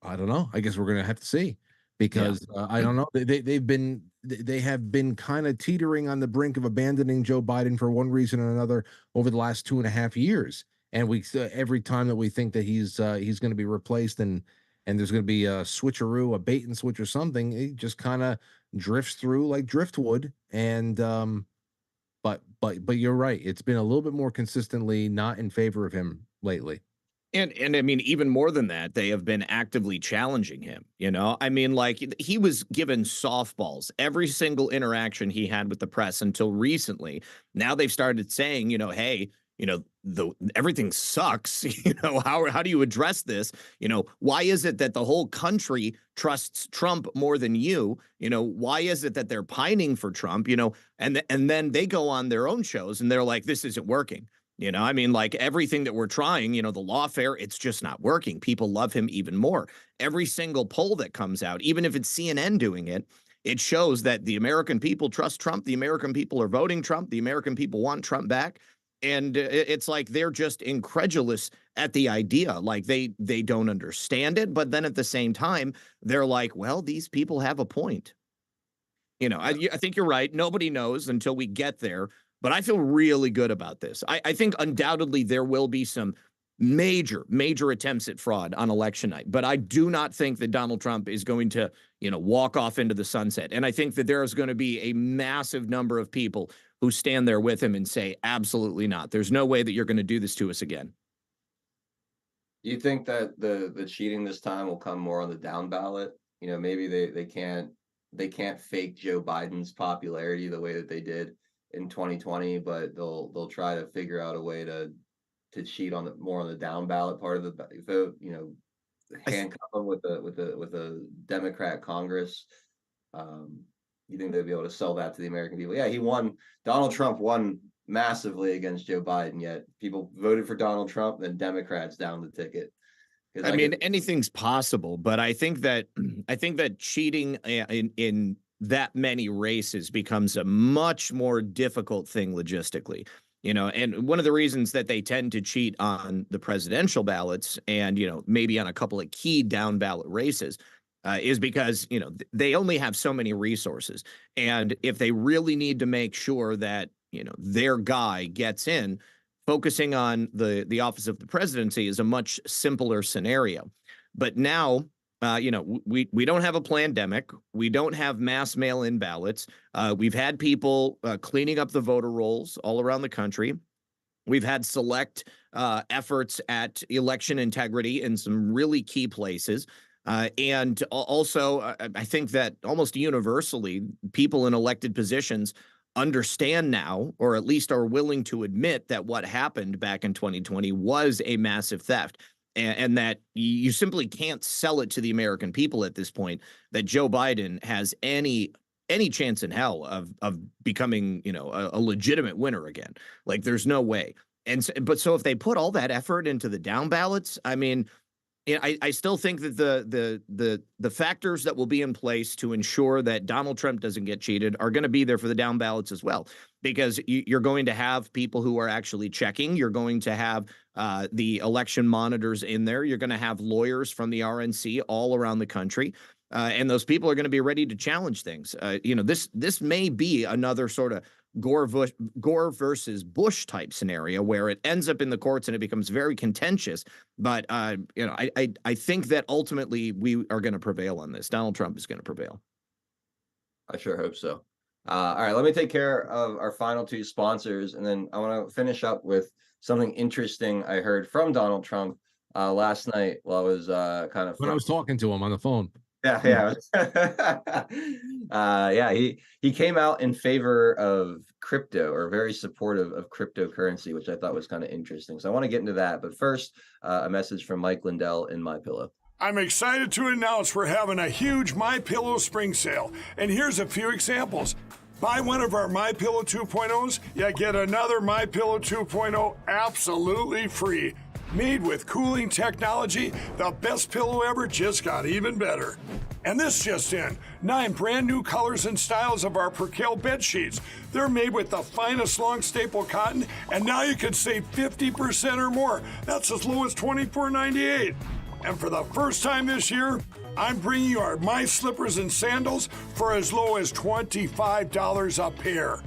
I don't know. I guess we're gonna have to see Yeah. because I don't know. They have been kind of teetering on the brink of abandoning Joe Biden for one reason or another over the last 2.5 years. And every time that we think that he's going to be replaced and there's going to be a switcheroo, a bait and switch or something, it just kind of drifts through like driftwood. And but you're right. It's been a little bit more consistently not in favor of him lately. And I mean, even more than that, they have been actively challenging him. I mean, like he was given softballs every single interaction he had with the press until recently. Now they've started saying, hey, the everything sucks. How do you address this? Why is it that the whole country trusts Trump more than you? Why is it that they're pining for Trump? And then they go on their own shows and they're like, this isn't working. I mean, like everything that we're trying, the lawfare, it's just not working. People love him even more. Every single poll that comes out, even if it's CNN doing it, it shows that the American people trust Trump. The American people are voting Trump. The American people want Trump back. And it's like they're just incredulous at the idea. Like they don't understand it. But then at the same time, they're like, well, these people have a point. I think you're right. Nobody knows until we get there. But I feel really good about this. I think undoubtedly there will be some major, major attempts at fraud on election night. But I do not think that Donald Trump is going to, walk off into the sunset. And I think that there is going to be a massive number of people who stand there with him and say, absolutely not. There's no way that you're going to do this to us again. You think that the cheating this time will come more on the down ballot? Maybe they can't fake Joe Biden's popularity the way that they did in 2020, but they'll try to figure out a way to cheat on the more on the down ballot part of the vote. I, th- Handcuff them with a Democrat Congress. You think they'll be able to sell that to the American people? Yeah, he won. Donald Trump won massively against Joe Biden, yet people voted for Donald Trump, then Democrats down the ticket. Because I mean, anything's possible, but I think that cheating in that many races becomes a much more difficult thing logistically. And one of the reasons that they tend to cheat on the presidential ballots and maybe on a couple of key down ballot races is because they only have so many resources, and if they really need to make sure that their guy gets in, focusing on the office of the presidency is a much simpler scenario. But now, we don't have a pandemic. We don't have mass mail-in ballots. We've had people cleaning up the voter rolls all around the country. We've had select efforts at election integrity in some really key places. And also, I think that almost universally, people in elected positions understand now, or at least are willing to admit that what happened back in 2020 was a massive theft. and that you simply can't sell it to the American people at this point that Joe Biden has any chance in hell of becoming, you know, a legitimate winner again. Like, there's no way. And so if they put all that effort into the down ballots, I mean, I still think that the factors that will be in place to ensure that Donald Trump doesn't get cheated are going to be there for the down ballots as well, because you're going to have people who are actually checking. You're going to have the election monitors in there. You're going to have lawyers from the RNC all around the country. And those people are going to be ready to challenge things. You know, this may be another sort of Gore versus Bush type scenario where it ends up in the courts and it becomes very contentious. But you know, I think that ultimately we are going to prevail on this. Donald Trump is going to prevail. I sure hope so. All right, let me take care of our final two sponsors, and then I want to finish up with something interesting I heard from Donald Trump last night while I was kind of when I was talking to him on the phone. Yeah. Yeah, he came out in favor of crypto, or very supportive of cryptocurrency, which I thought was kind of interesting. So I want to get into that. But first, a message from Mike Lindell in MyPillow. I'm excited to announce we're having a huge MyPillow spring sale. And here's a few examples. Buy one of our MyPillow 2.0s, you get another MyPillow 2.0 absolutely free. Made with cooling technology, the best pillow ever just got even better. And this just in, 9 brand new colors and styles of our Percale bed sheets. They're made with the finest long staple cotton, and now you can save 50% or more. That's as low as $24.98. And for the first time this year, I'm bringing you our My Slippers and Sandals for as low as $25 a pair.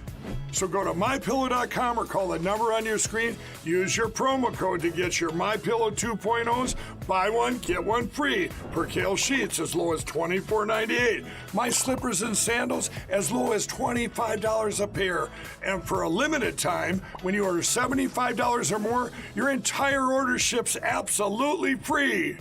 So go to MyPillow.com or call the number on your screen. Use your promo code to get your MyPillow 2.0s. Buy one, get one free. Percale sheets as low as $24.98. My Slippers and Sandals as low as $25 a pair. And for a limited time, when you order $75 or more, your entire order ships absolutely free.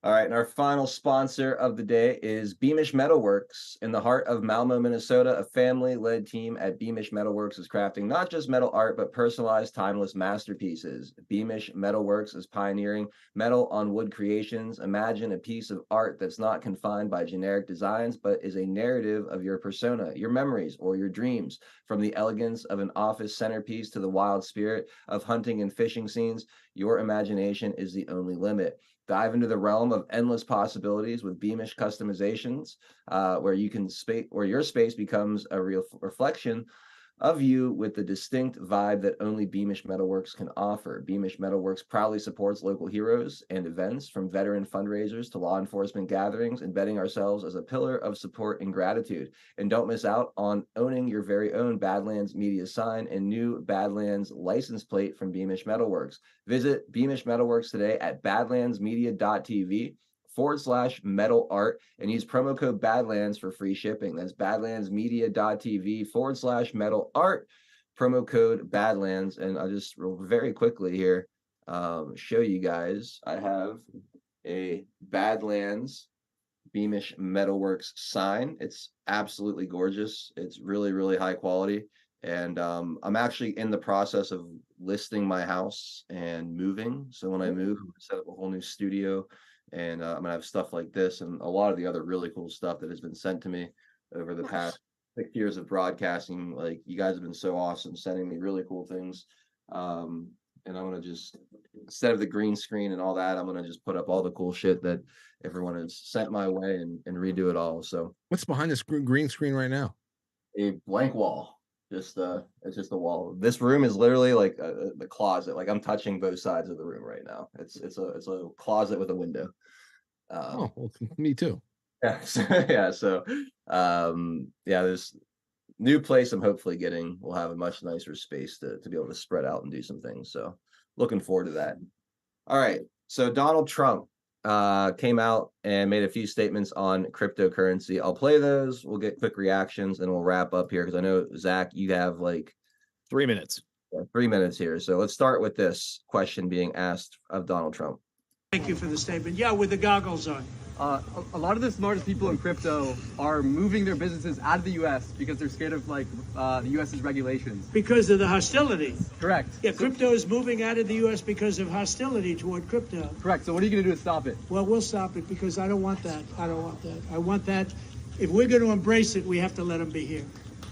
All right, and our final sponsor of the day is Beamish Metalworks. In the heart of Malmo, Minnesota, a family-led team at Beamish Metalworks is crafting not just metal art, but personalized, timeless masterpieces. Beamish Metalworks is pioneering metal on wood creations. Imagine a piece of art that's not confined by generic designs, but is a narrative of your persona, your memories, or your dreams. From the elegance of an office centerpiece to the wild spirit of hunting and fishing scenes, your imagination is the only limit. Dive into the realm of endless possibilities with Beamish customizations, where your space becomes a real reflection of you with the distinct vibe that only Beamish Metalworks can offer. Beamish Metalworks proudly supports local heroes and events, from veteran fundraisers to law enforcement gatherings, embedding ourselves as a pillar of support and gratitude. And don't miss out on owning your very own Badlands Media sign and new Badlands license plate from Beamish Metalworks. Visit Beamish Metalworks today at badlandsmedia.tv/metal art and use promo code Badlands for free shipping. That's badlandsmedia.tv/metal art, promo code Badlands. And I'll just very quickly here show you guys. I have a Badlands Beamish Metalworks sign. It's absolutely gorgeous. It's really, really high quality. And I'm actually in the process of listing my house and moving. So when I move, I'm gonna set up a whole new studio, and I'm gonna have stuff like this and a lot of the other really cool stuff that has been sent to me over the past 6 years of broadcasting. Like, you guys have been so awesome sending me really cool things. And I'm gonna just, instead of the green screen and all that, I'm gonna just put up all the cool shit that everyone has sent my way and redo it all. So What's behind this green screen right now? a blank wall. It's just a wall. This room is literally like the closet. Like, I'm touching both sides of the room right now. It's a closet with a window. Oh, well, me too. Yeah. Yeah, this new place I'm hopefully getting will have a much nicer space to be able to spread out and do some things. So looking forward to that. All right. So Donald Trump came out and made a few statements on cryptocurrency. I'll play those. We'll get quick reactions and we'll wrap up here, because I know, Zach, you have like 3 minutes. 3 minutes here. So let's start with this question being asked of Donald Trump. Thank you for the statement. Yeah, with the goggles on. A lot of the smartest people in crypto are moving their businesses out of the U.S. because they're scared of the U.S.'s regulations. Because of the hostility. Correct. Yeah, crypto is moving out of the U.S. because of hostility toward crypto. Correct. So what are you going to do to stop it? Well, we'll stop it because I don't want that. I want that. If we're going to embrace it, we have to let them be here.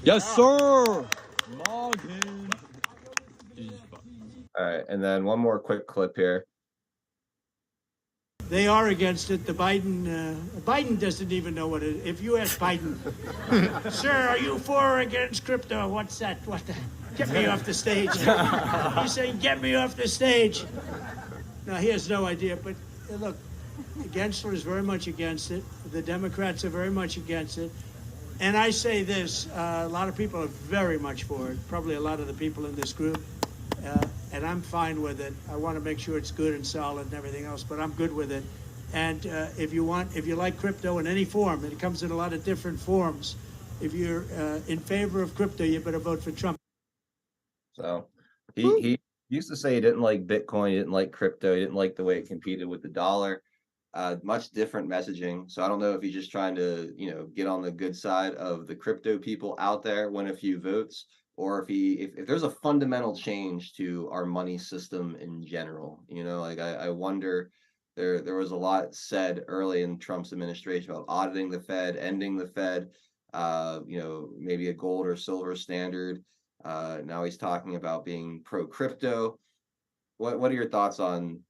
Yes, sir. All right, and then one more quick clip here. They are against it. The Biden doesn't even know what it is. If you ask Biden, sir, are you for or against crypto? What's that? What the? Get me off the stage. He's saying, get me off the stage. No, he has no idea. But look, Gensler is very much against it. The Democrats are very much against it. And I say this, a lot of people are very much for it. Probably a lot of the people in this group. And I'm fine with it. I want to make sure it's good and solid and everything else, but I'm good with it. And if you like crypto in any form, and it comes in a lot of different forms, if you're in favor of crypto, you better vote for Trump. So he used to say he didn't like Bitcoin, he didn't like crypto, he didn't like the way it competed with the dollar. Much different messaging. So I don't know if he's just trying to, get on the good side of the crypto people out there, win a few votes, or if there's a fundamental change to our money system in general. I wonder. There was a lot said early in Trump's administration about auditing the Fed, ending the Fed, maybe a gold or silver standard. Now he's talking about being pro crypto. What are your thoughts on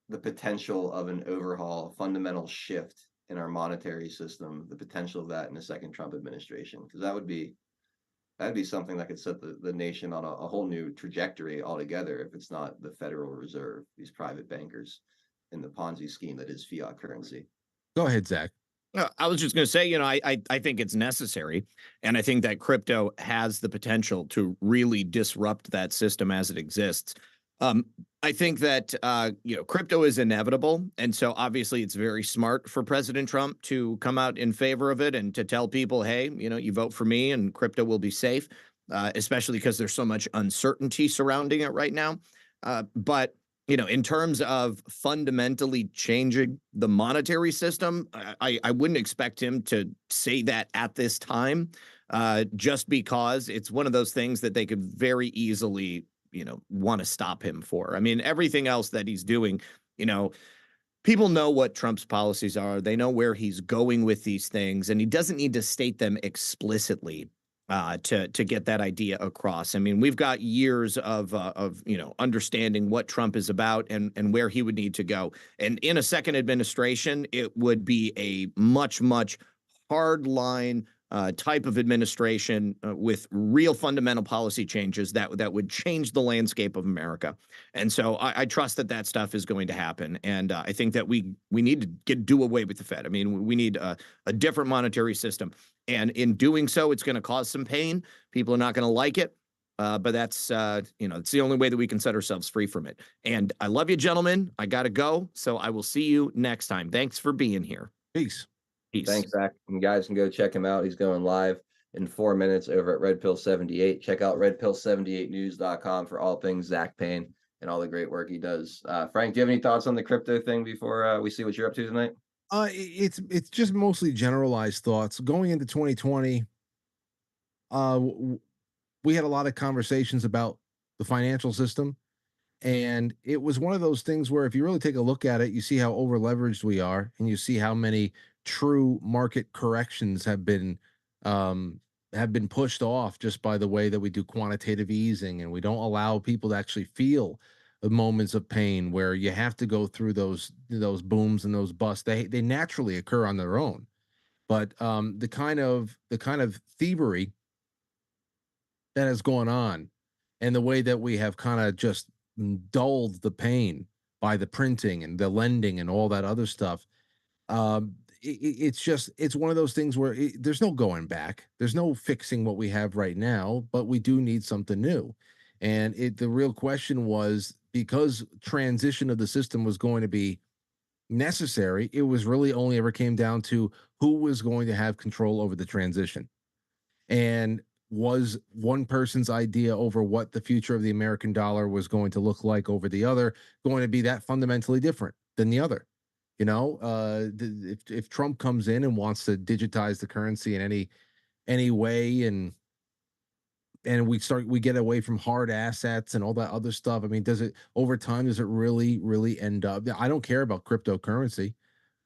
the potential of an overhaul, a fundamental shift in our monetary system, the potential of that in the second Trump administration? Because that'd be something that could set the nation on a whole new trajectory altogether if it's not the Federal Reserve, these private bankers in the Ponzi scheme that is fiat currency. Go ahead, Zach. I was just going to say, I think it's necessary. And I think that crypto has the potential to really disrupt that system as it exists. I think that, crypto is inevitable. And so obviously it's very smart for President Trump to come out in favor of it and to tell people, hey, you vote for me and crypto will be safe, especially because there's so much uncertainty surrounding it right now. But in terms of fundamentally changing the monetary system, I wouldn't expect him to say that at this time, just because it's one of those things that they could very easily, want to stop him for. I mean, everything else that he's doing, people know what Trump's policies are. They know where he's going with these things, and he doesn't need to state them explicitly to get that idea across. I mean, we've got years of understanding what Trump is about and where he would need to go. And in a second administration, it would be a much, much hard line type of administration with real fundamental policy changes that would change the landscape of America. And so I trust that stuff is going to happen. And I think that we need to do away with the Fed. I mean, we need a different monetary system. And in doing so, it's going to cause some pain. People are not going to like it. But that's, it's the only way that we can set ourselves free from it. And I love you, gentlemen. I got to go. So I will see you next time. Thanks for being here. Peace. Peace. Thanks, Zach. And you guys can go check him out. He's going live in 4 minutes over at Red Pill 78. Check out redpill78news.com for all things Zach Payne and all the great work he does. Frank, do you have any thoughts on the crypto thing before we see what you're up to tonight? It's just mostly generalized thoughts. Going into 2020, we had a lot of conversations about the financial system, and it was one of those things where if you really take a look at it, you see how over leveraged we are, and you see how many true market corrections have been pushed off just by the way that we do quantitative easing, and we don't allow people to actually feel the moments of pain where you have to go through those booms and those busts. They naturally occur on their own, but the kind of thievery that has gone on, and the way that we have kind of just dulled the pain by the printing and the lending and all that other stuff. It's one of those things where there's no going back. There's no fixing what we have right now, but we do need something new. And the real question was, because transition of the system was going to be necessary, it was really only ever came down to who was going to have control over the transition. And was one person's idea over what the future of the American dollar was going to look like over the other going to be that fundamentally different than the other? If Trump comes in and wants to digitize the currency in any way, and we get away from hard assets and all that other stuff. I mean, does it over time, does it really end up? I don't care about cryptocurrency.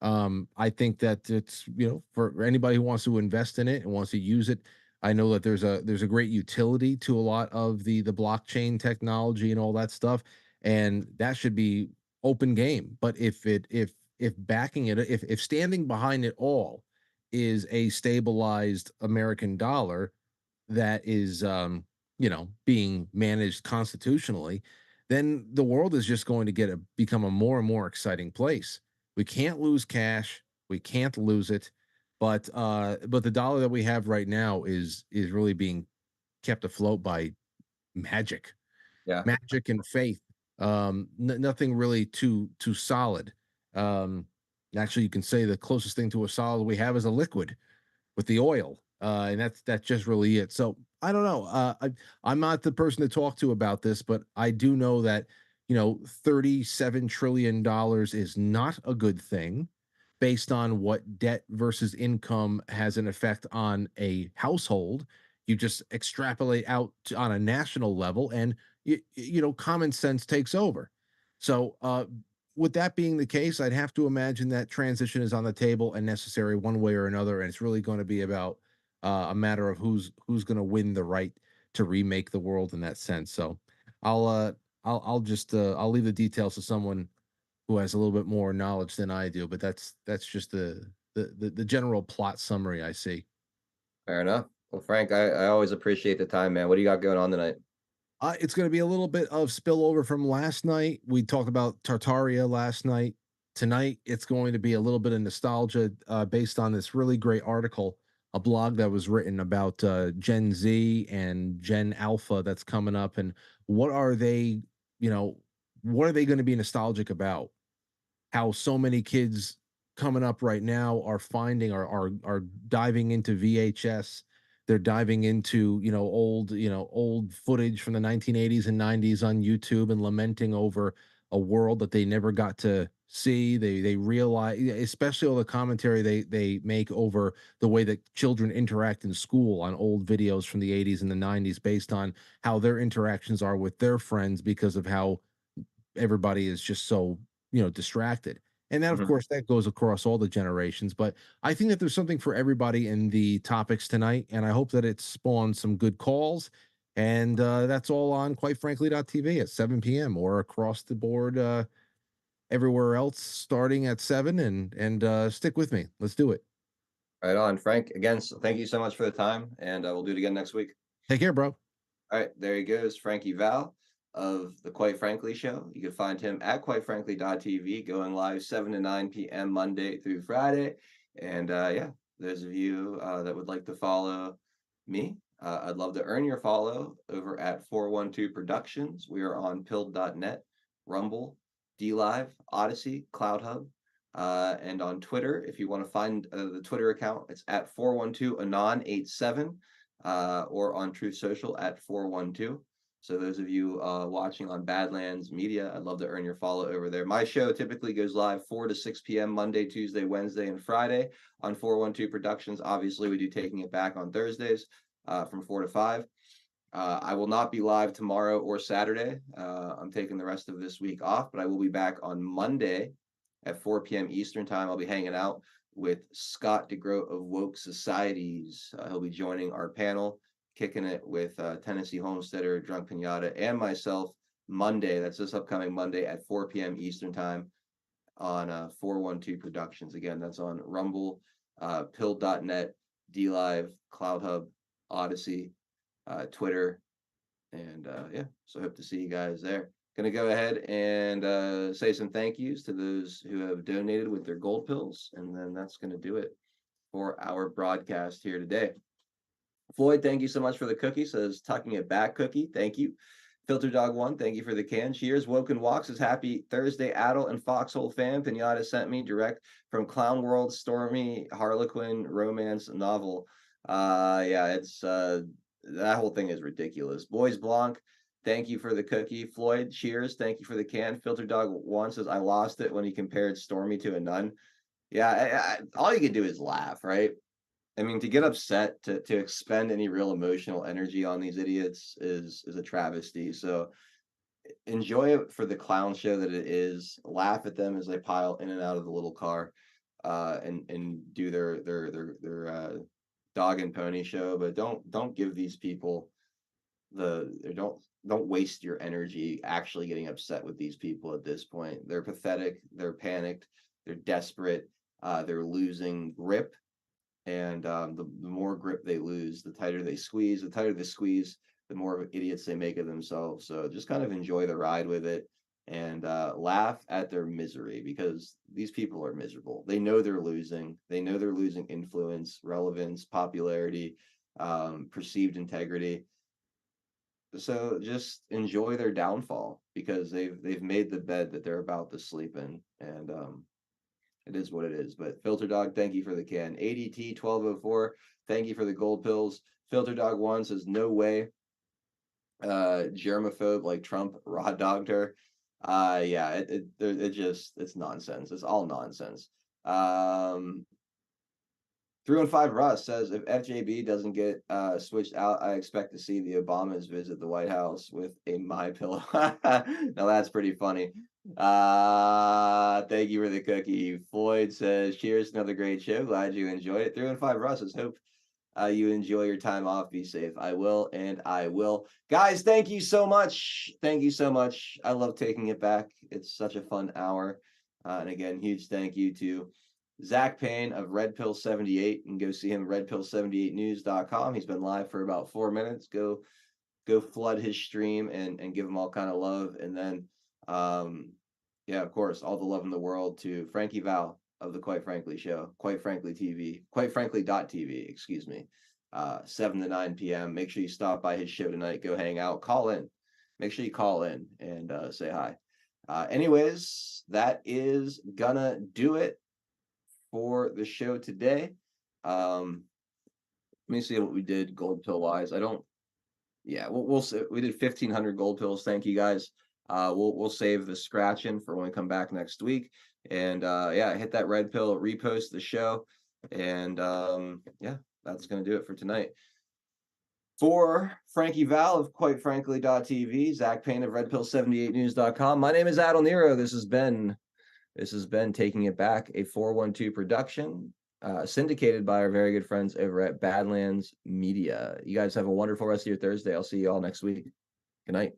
I think that it's, for anybody who wants to invest in it and wants to use it. I know that there's a great utility to a lot of the blockchain technology and all that stuff, and that should be open game. But if backing it, if standing behind it all is a stabilized American dollar that is, being managed constitutionally, then the world is just going to become a more and more exciting place. We can't lose cash. We can't lose it. But the dollar that we have right now is really being kept afloat by magic, Yeah. magic and faith. Nothing really too solid. Um, Actually, you can say the closest thing to a solid we have is a liquid with the oil, and that's just really it. So I don't know. I'm not the person to talk to about this, but I do know that $37 trillion is not a good thing, based on what debt versus income has an effect on a household. You just extrapolate out on a national level, and common sense takes over. So, with that being the case, I'd have to imagine that transition is on the table and necessary one way or another, and it's really going to be about a matter of who's going to win the right to remake the world in that sense. So, I'll just I'll leave the details to someone who has a little bit more knowledge than I do, but that's just the general plot summary I see. Fair enough. Well, Frank, I always appreciate the time, man. What do you got going on tonight? It's going to be a little bit of spillover from last night. We talked about Tartaria last night. Tonight, it's going to be a little bit of nostalgia based on this really great article, a blog that was written about Gen Z and Gen Alpha that's coming up, and what are they, you know, what are they going to be nostalgic about? How so many kids coming up right now are finding are diving into VHS. They're diving into, old footage from the 1980s and 90s on YouTube and lamenting over a world that they never got to see. They realize, especially all the commentary they make over the way that children interact in school on old videos from the 80s and the 90s, based on how their interactions are with their friends because of how everybody is just so, distracted. And that, of Mhm. course, that goes across all the generations. But I think that there's something for everybody in the topics tonight, and I hope that it spawns some good calls. And that's all on quite frankly.tv at 7 p.m. or across the board everywhere else starting at 7. And stick with me. Let's do it. Right on, Frank. Again, thank you so much for the time, and we'll do it again next week. Take care, bro. All right, there he goes, Frankie Val of the Quite Frankly Show. You can find him at quitefrankly.tv, going live 7 to 9 p.m. Monday through Friday. And yeah, those of you that would like to follow me, I'd love to earn your follow over at 412 Productions. We are on pilled.net, Rumble, DLive, Odyssey, Cloud Hub, and on Twitter. If you want to find the Twitter account, it's at 412anon87, or on Truth Social at 412. So those of you watching on Badlands Media, I'd love to earn your follow over there. My show typically goes live 4 to 6 p.m. Monday, Tuesday, Wednesday, and Friday on 412 Productions. Obviously, we do Taking It Back on Thursdays from 4 to 5. I will not be live tomorrow or Saturday. I'm taking the rest of this week off, but I will be back on Monday at 4 p.m. Eastern Time. I'll be hanging out with Scott DeGroat of Woke Societies. He'll be joining our panel, kicking it with Tennessee Homesteader, Drunk Pinata, and myself Monday. That's this upcoming Monday at 4 p.m. Eastern Time on 412 Productions. Again, that's on Rumble, Pill.net, DLive, Cloud Hub, Odyssey, Twitter, and yeah, so hope to see you guys there. Gonna go ahead and say some thank yous to those who have donated with their gold pills, and then that's gonna do it for our broadcast here today. Floyd, thank you so much for the cookie. Says tucking it back cookie. Thank you. Filter Dog 1, thank you for the can. Cheers. Woken Walks is happy Thursday, Adel and Foxhole fan. Pinata sent me direct from Clown World Stormy Harlequin romance novel. Yeah, it's that whole thing is ridiculous. Boys Blanc, thank you for the cookie. Floyd, cheers. Thank you for the can. Filter Dog One says, I lost it when he compared Stormy to a nun. Yeah, all you can do is laugh, right? I mean, to get upset, to expend any real emotional energy on these idiots is a travesty. So enjoy it for the clown show that it is. Laugh at them as they pile in and out of the little car, and do their dog and pony show. But don't give these people don't waste your energy actually getting upset with these people at this point. They're pathetic. They're panicked. They're desperate. They're losing grip, and the more grip they lose, the tighter they squeeze. The tighter they squeeze, the more of idiots they make of themselves. So just kind of enjoy the ride with it, and laugh at their misery, because these people are miserable. They know they're losing. They know they're losing influence, relevance, popularity, perceived integrity. So just enjoy their downfall, because they've made the bed that they're about to sleep in, and it is what it is. But Filter Dog, thank you for the can. ADT 1204, thank you for the gold pills. Filter Dog One says, no way. Germaphobe like Trump raw dogged her. Yeah, it's nonsense. It's all nonsense. 315 Russ says, if FJB doesn't get switched out, I expect to see the Obamas visit the White House with a My Pillow. Now that's pretty funny. Thank you for the cookie. Floyd says, cheers, another great show. Glad you enjoyed it. 315 Russ says, hope you enjoy your time off. Be safe. I will, and I will. Guys, thank you so much. Thank you so much. I love taking it back. It's such a fun hour. And again, huge thank you to Zach Payne of Red Pill 78, and go see him redpill78news.com. He's been live for about 4 minutes. Go flood his stream and give him all kind of love. And then yeah, of course, all the love in the world to Frankie Val of the Quite Frankly show, Quite Frankly TV, Quite Frankly.tv, excuse me. 7 to 9 p.m. Make sure you stop by his show tonight. Go hang out, call in. Make sure you call in and say hi. Anyways, that is gonna do it for the show today. Let me see what we did gold pill wise. We'll say we did 1,500 gold pills. Thank you guys. We'll save the scratching for when we come back next week. And yeah, hit that red pill, repost the show, and yeah, that's gonna do it for tonight. For Frankie Val of Quite Frankly.tv, Zach Payne of redpill78news.com. My name is Adel Nero. This has been Taking It Back, a 412 production, syndicated by our very good friends over at Badlands Media. You guys have a wonderful rest of your Thursday. I'll see you all next week. Good night.